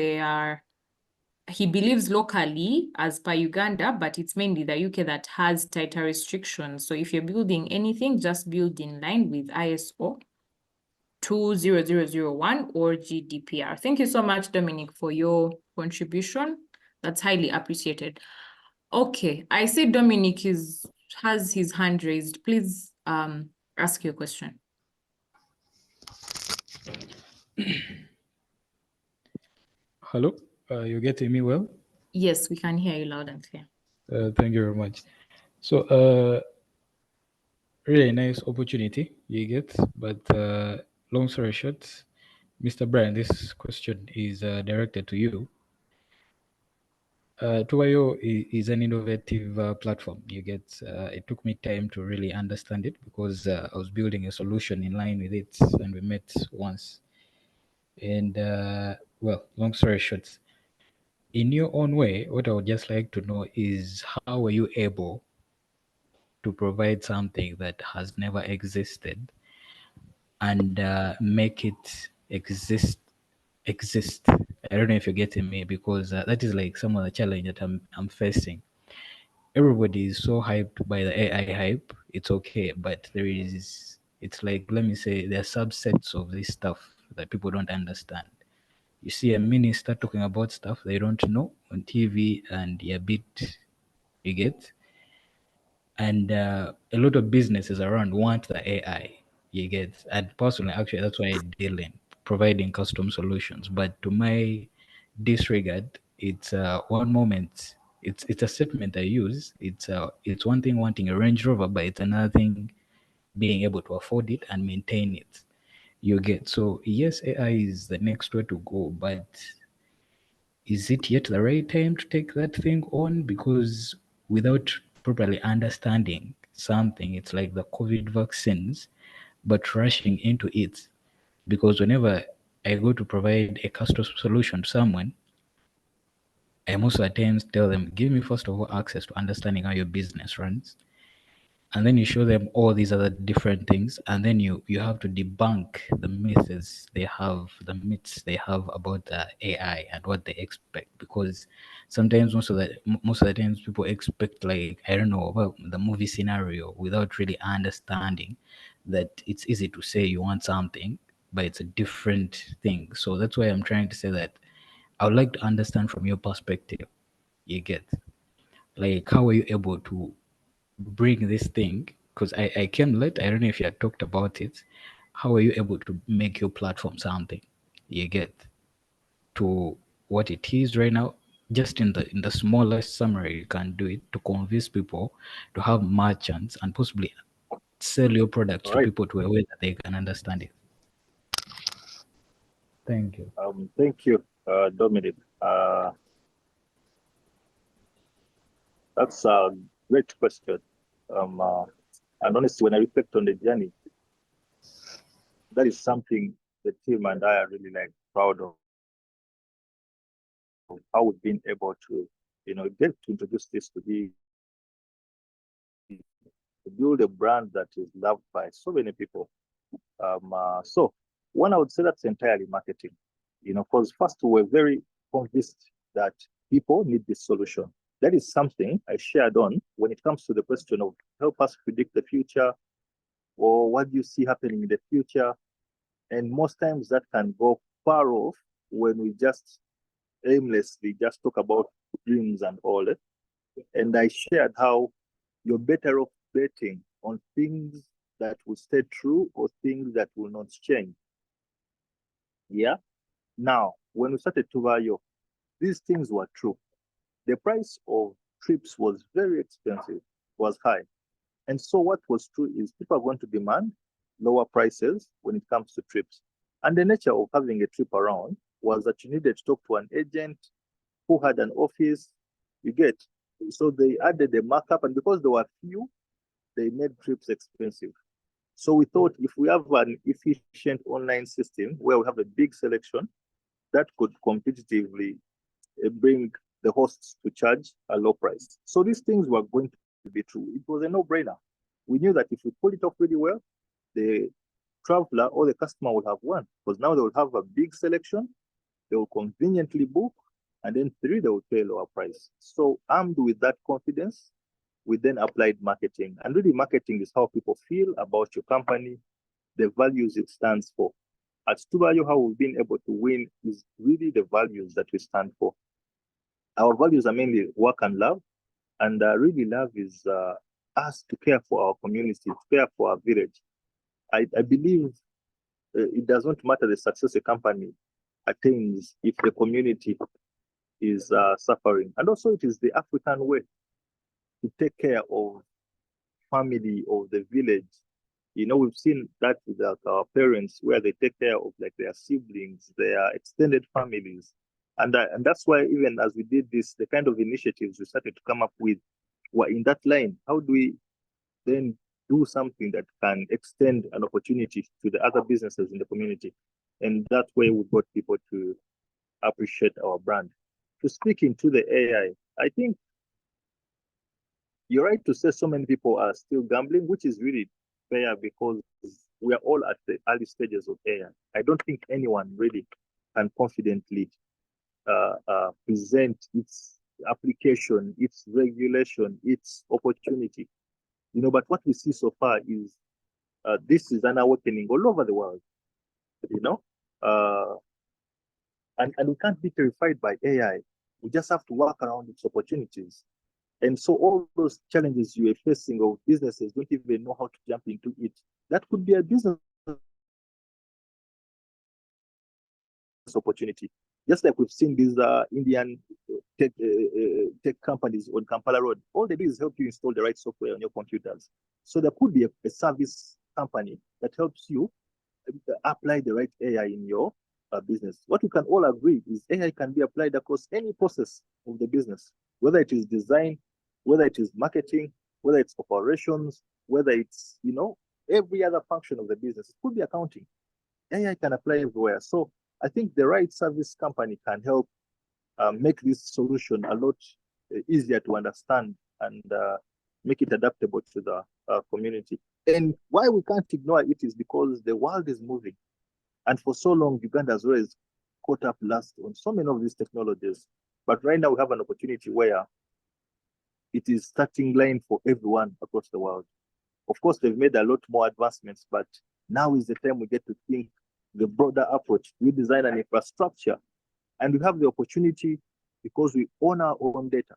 he believes locally as per Uganda, but it's mainly the UK that has tighter restrictions. So if you're building anything, just build in line with ISO 20001 or GDPR. Thank you so much, Dominic, for your contribution. That's highly appreciated. Okay, I see Dominic has his hand raised. Please ask your question. Hello, you getting me well? Yes, we can hear you loud and clear. Thank you very much. So, really nice opportunity you get, but long story short, Mr. Brian, this question is directed to you. Tuwayo is an innovative platform. You get. It took me time to really understand it because I was building a solution in line with it, and we met once. And well, long story short, in your own way, what I would just like to know is how were you able to provide something that has never existed and make it exist. I don't know if you're getting me because that is like some of the challenge that I'm facing. Everybody is so hyped by the AI hype. It's okay, but it's like, let me say, there are subsets of this stuff that people don't understand. You see a minister talking about stuff they don't know on TV, and you're a bit, you get. And a lot of businesses around want the AI, you get. And personally, actually, that's why I deal in providing custom solutions. But to my disregard, it's one moment. It's a statement I use. It's one thing wanting a Range Rover, but it's another thing being able to afford it and maintain it. You get. So yes, AI is the next way to go, but is it yet the right time to take that thing on? Because without properly understanding something, it's like the COVID vaccines, but rushing into it. Because whenever I go to provide a custom solution to someone, I most of the times tell them, give me first of all access to understanding how your business runs, and then you show them all these other different things, and then you have to debunk the myths they have about the AI and what they expect. Because sometimes most of the times people expect, like, I don't know, well, the movie scenario without really understanding that it's easy to say you want something, but it's a different thing. So that's why I'm trying to say that I would like to understand from your perspective, you get, like, how are you able to bring this thing, because I came late. I don't know if you had talked about it. How are you able to make your platform something, you get, to what it is right now? Just in the smallest summary, you can do it to convince people to have merchants and possibly sell your product to Right. people to a way that they can understand it. Thank you. Thank you, Dominic. That's a great question. And honestly, when I reflect on the journey, that is something the team and I are really like proud of how we've been able to, get to introduce this to build a brand that is loved by so many people. So one, I would say that's entirely marketing, because first we were very convinced that people need this solution. That is something I shared on when it comes to the question of help us predict the future, or what do you see happening in the future? And most times that can go far off when we just aimlessly just talk about dreams and all that. And I shared how you're better off betting on things that will stay true or things that will not change. Yeah. Now, when we started Tuvayo, these things were true. The price of trips was very expensive, was high. And so what was true is people are going to demand lower prices when it comes to trips. And the nature of having a trip around was that you needed to talk to an agent who had an office, you get. So they added a markup, and because there were few, they made trips expensive. So we thought if we have an efficient online system where we have a big selection, that could competitively bring the hosts to charge a low price. So these things were going to be true. It was a no-brainer. We knew that if we pull it off really well, the traveler or the customer will have won, because now they will have a big selection, they will conveniently book, and then three, they will pay a lower price. So armed with that confidence, we then applied marketing. And really, marketing is how people feel about your company, the values it stands for. At Tubayo, how we've been able to win is really the values that we stand for. Our values are mainly work and love. And really, love is us to care for our community, to care for our village. I believe it does not matter the success a company attains if the community is suffering. And also, it is the African way to take care of family, of the village. You know, we've seen that with our parents, where they take care of like their siblings, their extended families. And that's why even as we did this, the kind of initiatives we started to come up with were in that line. How do we then do something that can extend an opportunity to the other businesses in the community? And that way we got people to appreciate our brand. To speak into the AI, I think you're right to say so many people are still gambling, which is really fair because we are all at the early stages of AI. I don't think anyone really can confidently present its application, its regulation, its opportunity. You know, but what we see so far is this is an awakening all over the world. You know, and we can't be terrified by AI. We just have to work around its opportunities. And so all those challenges you are facing of businesses don't even know how to jump into it. That could be a business opportunity. Just like we've seen these Indian tech companies on Kampala Road. All they do is help you install the right software on your computers. So there could be a service company that helps you apply the right AI in your business. What we can all agree is AI can be applied across any process of the business, whether it is design, whether it is marketing, whether it's operations, whether it's, you know, every other function of the business. It could be accounting. AI can apply everywhere. So I think the right service company can help make this solution a lot easier to understand and make it adaptable to the community. And why we can't ignore it is because the world is moving. And for so long, Uganda has always caught up last on so many of these technologies. But right now we have an opportunity where it is starting line for everyone across the world. Of course, they've made a lot more advancements, but now is the time we get to think the broader approach. We design an infrastructure and we have the opportunity because we own our own data.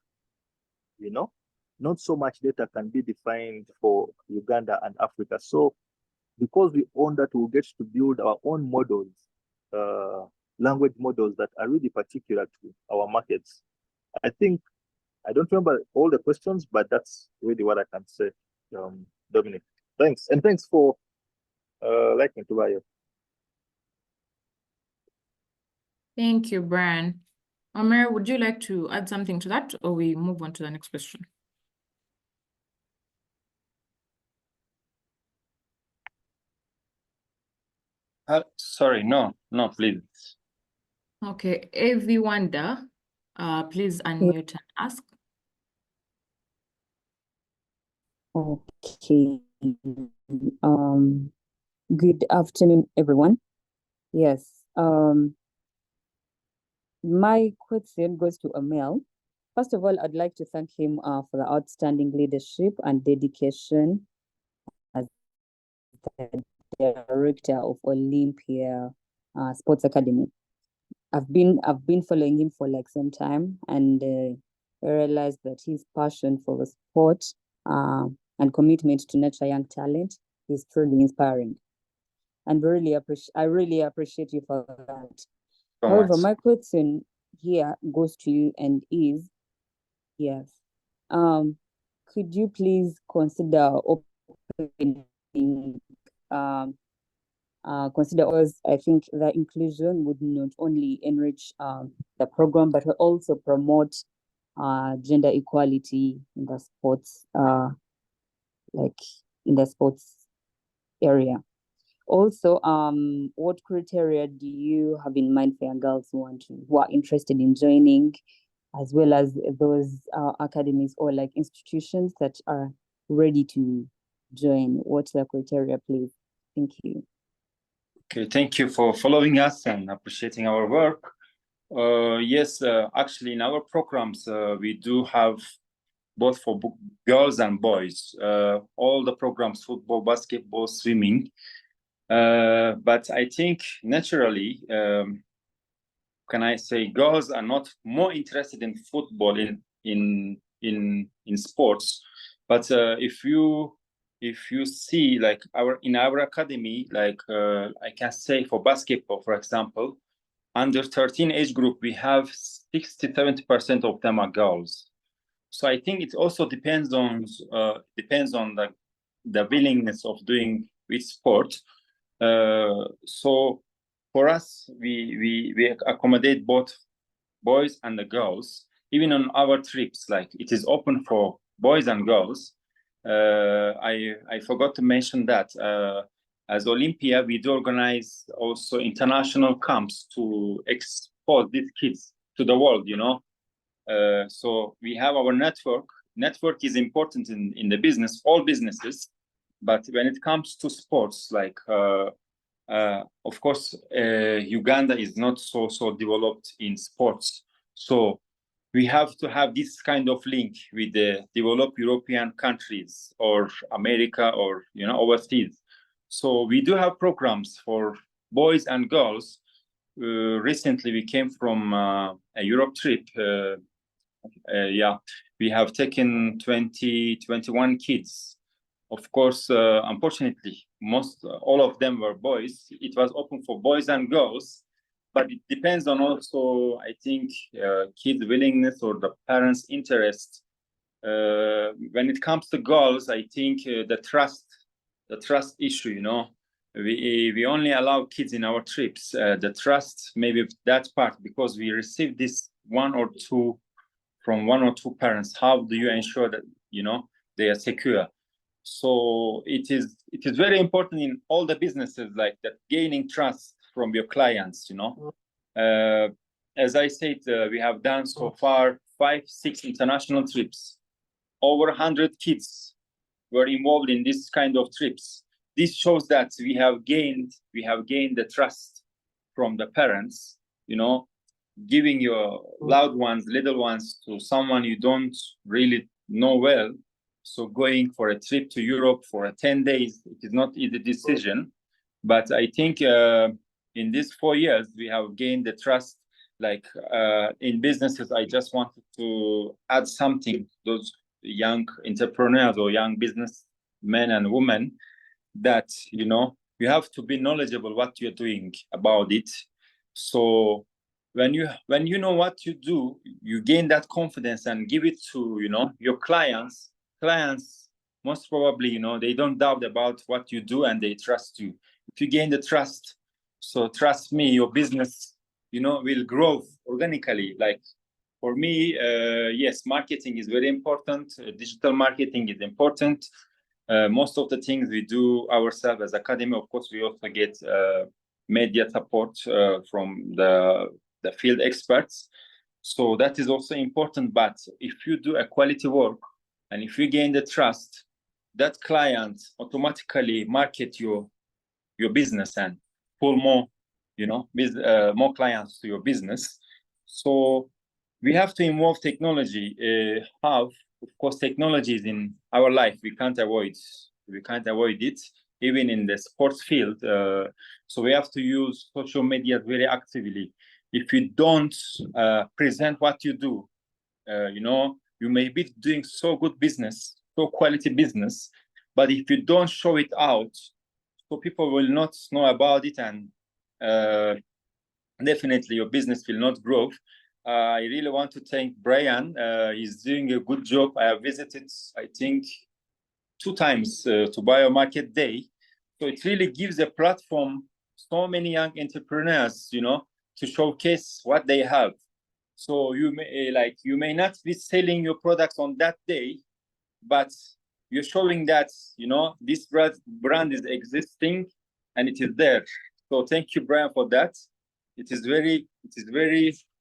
You know, not so much data can be defined for Uganda and Africa. So because we own that, we'll get to build our own models, language models that are really particular to our markets. I think, I don't remember all the questions, but that's really what I can say, Dominic. Thanks. And thanks for liking Tubayo. Thank you, Brian. Omer, would you like to add something to that, or we move on to the next question? Sorry, no, please. Okay, AV Wanda, please unmute and ask. Okay. Good afternoon, everyone. Yes. My question goes to Amel. First of all, I'd like to thank him for the outstanding leadership and dedication as the director of Olympia Sports Academy. I've been following him for like some time, and I realized that his passion for the sport and commitment to nurture young talent is truly inspiring. And I really appreciate you for that. However, my question here goes to you and is, yes, could you please consider opening, consider us, I think the inclusion would not only enrich the program, but will also promote gender equality in the sports, like in the sports area. Also, what criteria do you have in mind for young girls who are interested in joining, as well as those academies or like institutions that are ready to join? What's the criteria, please? Thank you. Okay, thank you for following us and appreciating our work. Yes, actually, in our programs, we do have both for girls and boys, all the programs, football, basketball, swimming. But I think naturally, can I say, girls are not more interested in football in sports. But if you see like in our academy, like I can say for basketball, for example, under 13 age group, we have 60-70% of them are girls. So I think it also depends on the willingness of doing which sport. So for us, we accommodate both boys and the girls. Even on our trips, like it is open for boys and girls. I forgot to mention that as Olympia, we do organize also international camps to expose these kids to the world, so we have our network. Network is important in the business, all businesses. But when it comes to sports, like, of course, Uganda is not so developed in sports. So we have to have this kind of link with the developed European countries or America or, overseas. So we do have programs for boys and girls. Recently, we came from a Europe trip. We have taken 21 kids. Of course, unfortunately, all of them were boys. It was open for boys and girls, but it depends on also, I think, kids' willingness or the parents' interest. When it comes to girls, I think the trust issue, we only allow kids in our trips. The trust, maybe that part, because we receive this from one or two parents. How do you ensure that they are secure? So it is very important in all the businesses, like that, gaining trust from your clients. As I said, we have done so far 5-6 international trips. Over 100 kids were involved in this kind of trips. This shows that we have gained the trust from the parents. Giving your little ones to someone you don't really know well. So going for a trip to Europe for 10 days, it is not easy decision. But I think in these 4 years, we have gained the trust. Like in businesses, I just wanted to add something, those young entrepreneurs or young businessmen and women, that, you have to be knowledgeable what you're doing about it. So when you know what you do, you gain that confidence and give it to, your clients. Clients, most probably, they don't doubt about what you do and they trust you. If you gain the trust, so trust me, your business, will grow organically. Like for me, yes, marketing is very important. Digital marketing is important. Most of the things we do ourselves as academy. Of course, we also get media support from the field experts. So that is also important. But if you do a quality work and if you gain the trust, that client automatically market your business and pull more, more clients to your business. So we have to involve technology. Of course, technology is in our life. We can't avoid it, even in the sports field. So we have to use social media very actively. If you don't present what you do, you may be doing so good business, so quality business, but if you don't show it out, so people will not know about it, and definitely your business will not grow. I really want to thank Brian. He's doing a good job. I have visited, I think, 2 times to Biomarket Day. So it really gives a platform so many young entrepreneurs, to showcase what they have. So you may not be selling your products on that day, but you're showing that, you know, this brand is existing and it is there. So thank you, Brian, for that. It is very,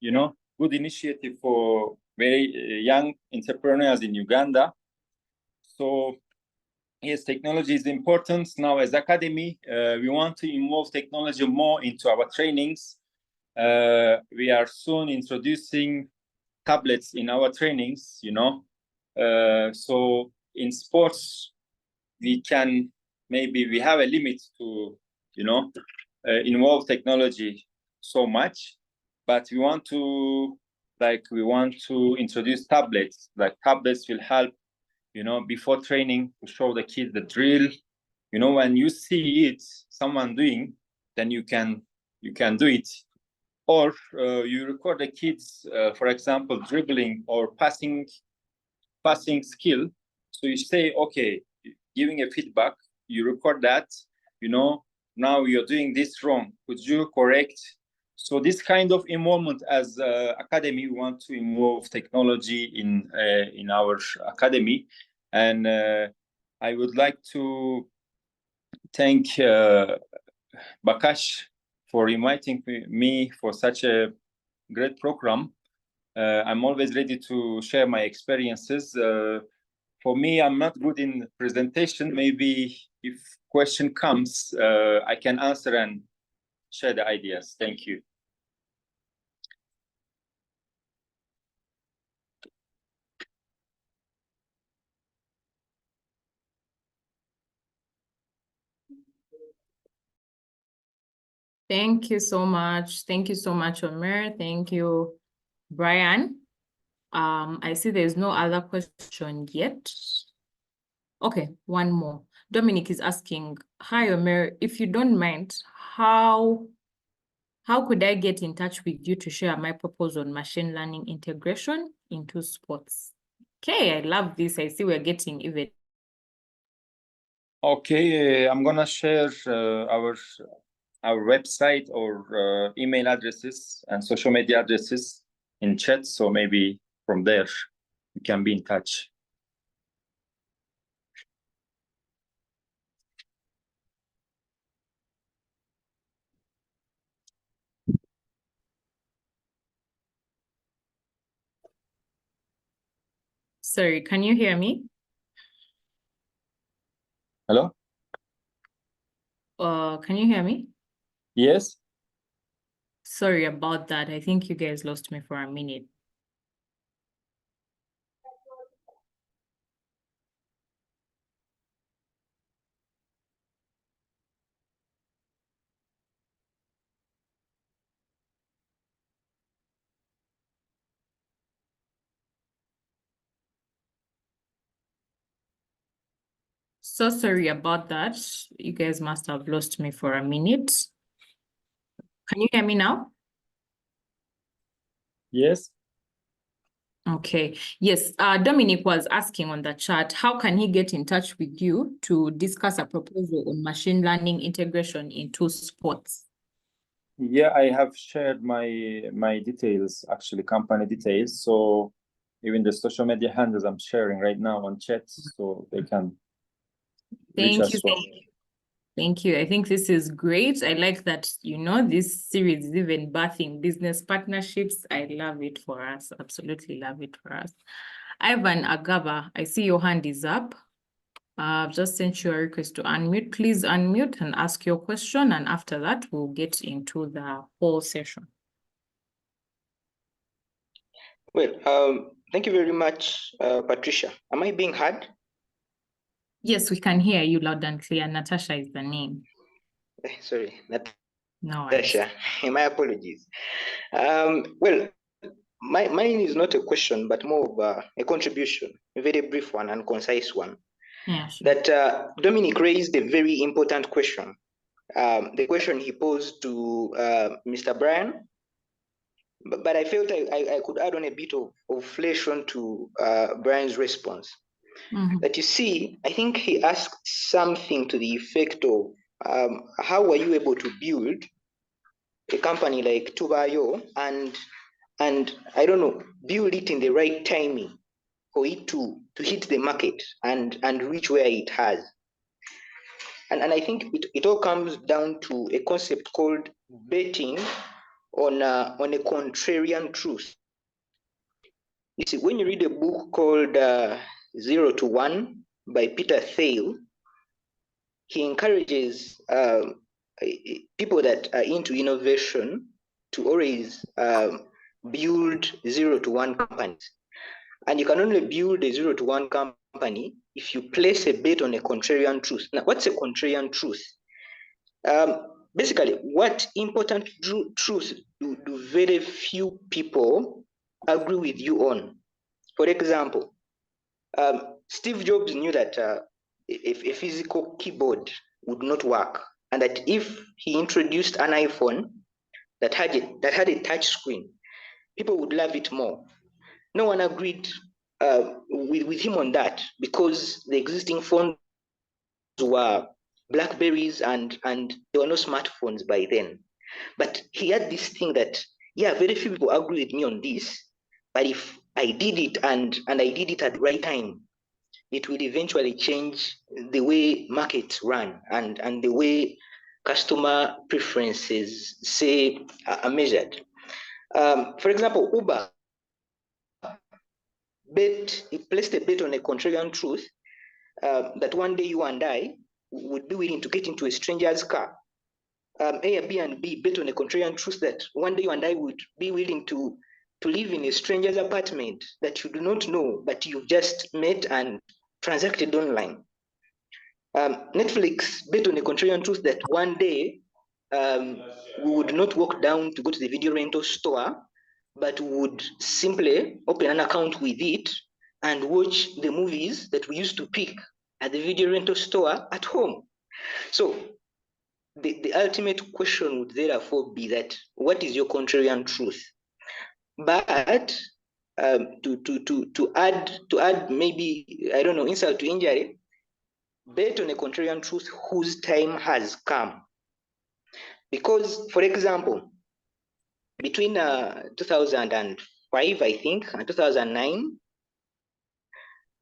you know, good initiative for very young entrepreneurs in Uganda. So yes, technology is important. Now as Academy, we want to involve technology more into our trainings. We are soon introducing tablets in our trainings, you know. So in sports, we have a limit to, you know, involve technology so much, but we want to introduce tablets. Like tablets will help, you know, before training to show the kids the drill. You know, when you see someone doing, then you can do it. Or you record the kids, for example, dribbling or passing skill. So you say, okay, giving a feedback, you record that, you know, now you're doing this wrong. Could you correct? So this kind of involvement as Academy, we want to involve technology in our Academy. And I would like to thank Bakash for inviting me for such a great program. I'm always ready to share my experiences. For me, I'm not good in presentation. Maybe if question comes, I can answer and share the ideas. Thank you. Thank you so much. Thank you so much, Omer. Thank you, Brian. I see there's no other question yet. Okay, one more. Dominic is asking, hi, Omer, if you don't mind, how could I get in touch with you to share my proposal on machine learning integration into sports? Okay, I love this. I see we're getting even. Okay, I'm gonna share our website or email addresses and social media addresses in chat. So maybe from there you can be in touch. Sorry, can you hear me? Hello? Can you hear me? Yes? Sorry about that. I think you guys lost me for a minute. So sorry about that. You guys must have lost me for a minute. Can you hear me now? Yes? Okay. Yes. Dominic was asking on the chat, how can he get in touch with you to discuss a proposal on machine learning integration into sports? Yeah, I have shared my details, actually company details. So even the social media handles I'm sharing right now on chat, so they can reach Thank us. you. Thank you. I think this is great. I like that, you know, this series is even birthing business partnerships. I love it for us. Absolutely love it for us. Ivan Agaba, I see your hand is up. I've just sent you a request to unmute. Please unmute and ask your question. And after that, we'll get into the whole session. Well, thank you very much, Patricia. Am I being heard? Yes, we can hear you loud and clear. Natasha is the name. Sorry, No worries. Natasha. My apologies. Well, mine is not a question, but more of a contribution, a very brief one and concise one. Yeah, sure. That Dominic raised a very important question. The question he posed to Mr. Brian, but I felt I could add on a bit of flesh onto Brian's response. That you see, I think he asked something to the effect of how were you able to build a company like Tubayo and I don't know, build it in the right timing for it to hit the market and reach where it has. And I think it all comes down to a concept called betting on a contrarian truth. You see, when you read a book called 0 to 1 by Peter Thiel, he encourages people that are into innovation to always build 0 to 1 companies. And you can only build a 0 to 1 company if you place a bet on a contrarian truth. Now, what's a contrarian truth? Basically, what important truths do very few people agree with you on? For example, Steve Jobs knew that if a physical keyboard would not work, and that if he introduced an iPhone that had a touch screen, people would love it more. No one agreed with him on that because the existing phones were Blackberries and there were no smartphones by then. But he had this thing that, yeah, very few people agree with me on this, but if I did it and I did it at the right time, it will eventually change the way markets run and the way customer preferences, say, are measured. For example, Uber placed a bet on a contrarian truth that one day you and I would be willing to get into a stranger's car. Airbnb bet on a contrarian truth that one day you and I would be willing to live in a stranger's apartment that you do not know, but you've just met and transacted online. Netflix bet on a contrarian truth that one day we would not walk down to go to the video rental store, but would simply open an account with it and watch the movies that we used to pick at the video rental store at home. So the ultimate question would therefore be that, what is your contrarian truth? But to add maybe, I don't know, insult to injury, bet on a contrarian truth whose time has come. Because, for example, between 2005, I think, and 2009,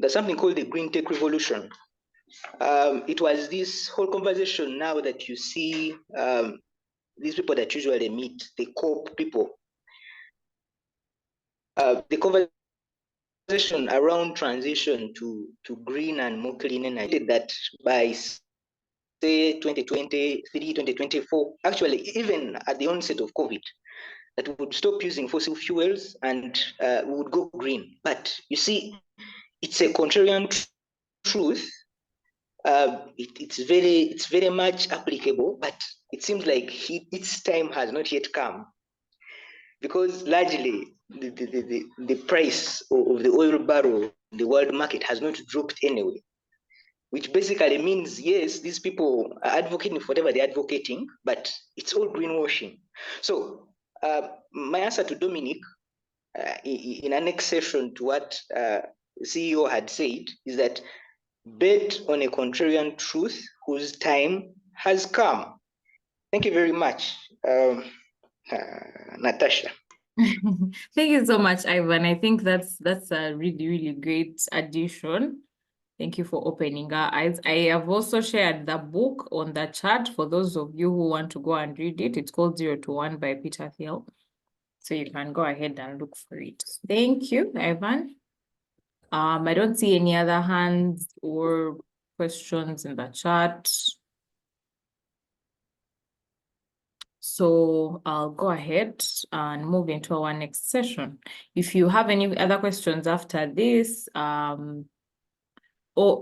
there's something called the Green Tech Revolution. It was this whole conversation now that you see these people that usually meet, the COP people. The conversation around transition to green and more clean energy, that by say 2023, 2024, actually even at the onset of COVID, that we would stop using fossil fuels and we would go green. But you see, it's a contrarian truth. It's very much applicable, but it seems like its time has not yet come, because largely the price of the oil barrel in the world market has not dropped anyway, which basically means, yes, these people are advocating for whatever they're advocating, but it's all greenwashing. So my answer to Dominic, in an exception to what CEO had said, is that bet on a contrarian truth whose time has come. Thank you very much, Natasha. Thank you so much, Ivan. I think that's a really, really great addition. Thank you for opening our eyes. I have also shared the book on the chat for those of you who want to go and read it. It's called 0 to 1 by Peter Thiel. So you can go ahead and look for it. Thank you, Ivan. I don't see any other hands or questions in the chat. So I'll go ahead and move into our next session. If you have any other questions after this, oh,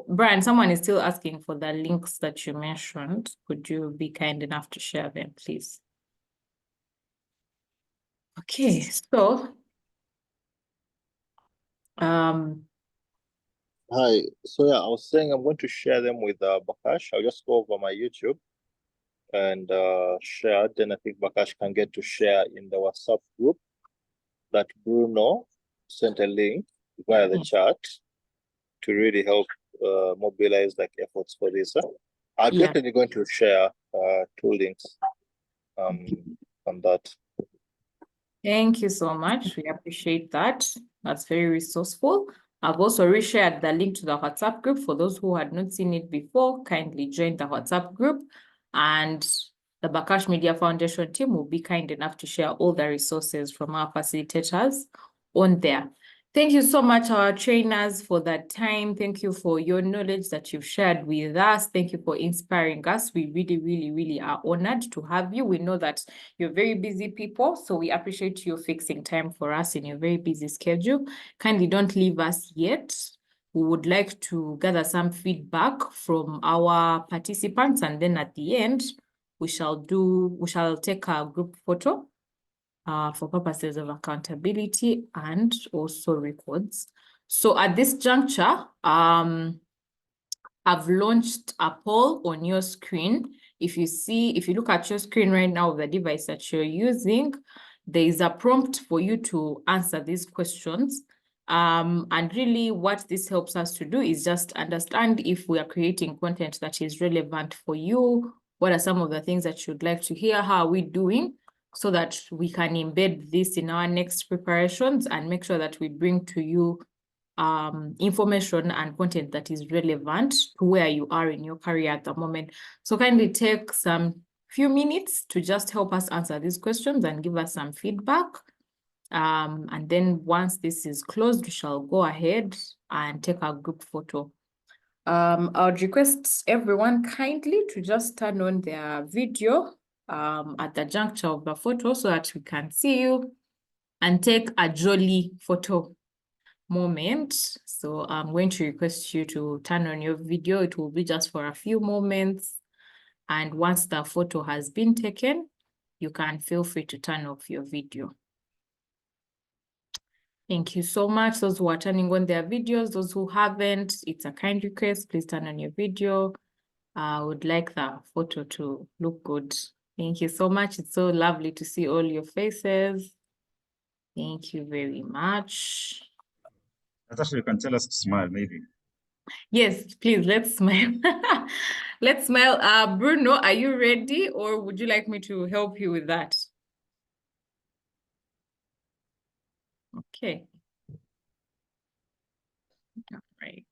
Brian, someone is still asking for the links that you mentioned. Could you be kind enough to share them, please? Okay, so Hi. So yeah, I was saying I'm going to share them with Bakash. I'll just go over my YouTube and share. Then I think Bakash can get to share in the WhatsApp group that Bruno sent a link via the chat to really help mobilize like efforts for this. I'm definitely going to share two links on that. Thank you so much. We appreciate that. That's very resourceful. I've also reshared the link to the WhatsApp group. For those who had not seen it before, kindly join the WhatsApp group, and the Bakash Media Foundation team will be kind enough to share all the resources from our facilitators on there. Thank you so much, our trainers, for that time. Thank you for your knowledge that you've shared with us. Thank you for inspiring us. We really, really, really are honored to have you. We know that you're very busy people, so we appreciate you fixing time for us in your very busy schedule. Kindly don't leave us yet. We would like to gather some feedback from our participants, and then at the end, we shall take a group photo for purposes of accountability and also records. So at this juncture, I've launched a poll on your screen. If you look at your screen right now, the device that you're using, there is a prompt for you to answer these questions. And really what this helps us to do is just understand if we are creating content that is relevant for you. What are some of the things that you'd like to hear? How are we doing? So that we can embed this in our next preparations and make sure that we bring to you information and content that is relevant to where you are in your career at the moment. So kindly take some few minutes to just help us answer these questions and give us some feedback. And then once this is closed, we shall go ahead and take our group photo. I would request everyone kindly to just turn on their video at the juncture of the photo so that we can see you and take a jolly photo moment. So I'm going to request you to turn on your video. It will be just for a few moments. And once the photo has been taken, you can feel free to turn off your video. Thank you so much. Those who are turning on their videos, those who haven't, it's a kind request. Please turn on your video. I would like the photo to look good. Thank you so much. It's so lovely to see all your faces. Thank you very much. Natasha, you can tell us to smile, maybe. Yes, please, let's smile. Let's smile. Bruno, are you ready, or would you like me to help you with that? Okay. All right.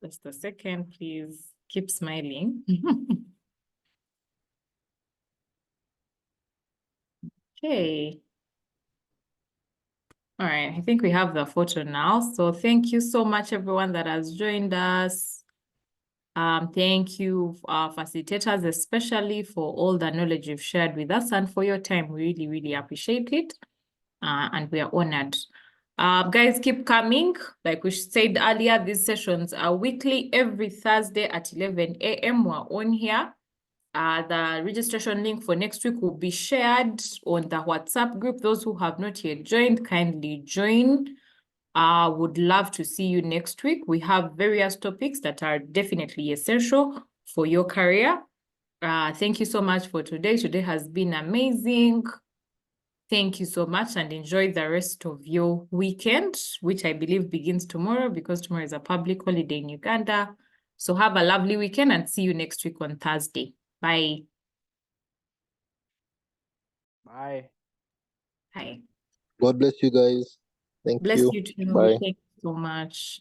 Just a second, please. Keep smiling. Okay. All right, I think we have the photo now. So thank you so much, everyone that has joined us. Thank you, facilitators, especially for all the knowledge you've shared with us and for your time. We really, really appreciate it. And we are honored. Guys, keep coming. Like we said earlier, these sessions are weekly, every Thursday at 11 a.m. We're on here. The registration link for next week will be shared on the WhatsApp group. Those who have not yet joined, kindly join. Would love to see you next week. We have various topics that are definitely essential for your career. Thank you so much for today. Today has been amazing. Thank you so much and enjoy the rest of your weekend, which I believe begins tomorrow because tomorrow is a public holiday in Uganda. So have a lovely weekend and see you next week on Thursday. Bye. Bye. Bye. God bless you guys. Thank Bless you. you too. Bye. Thank you so much.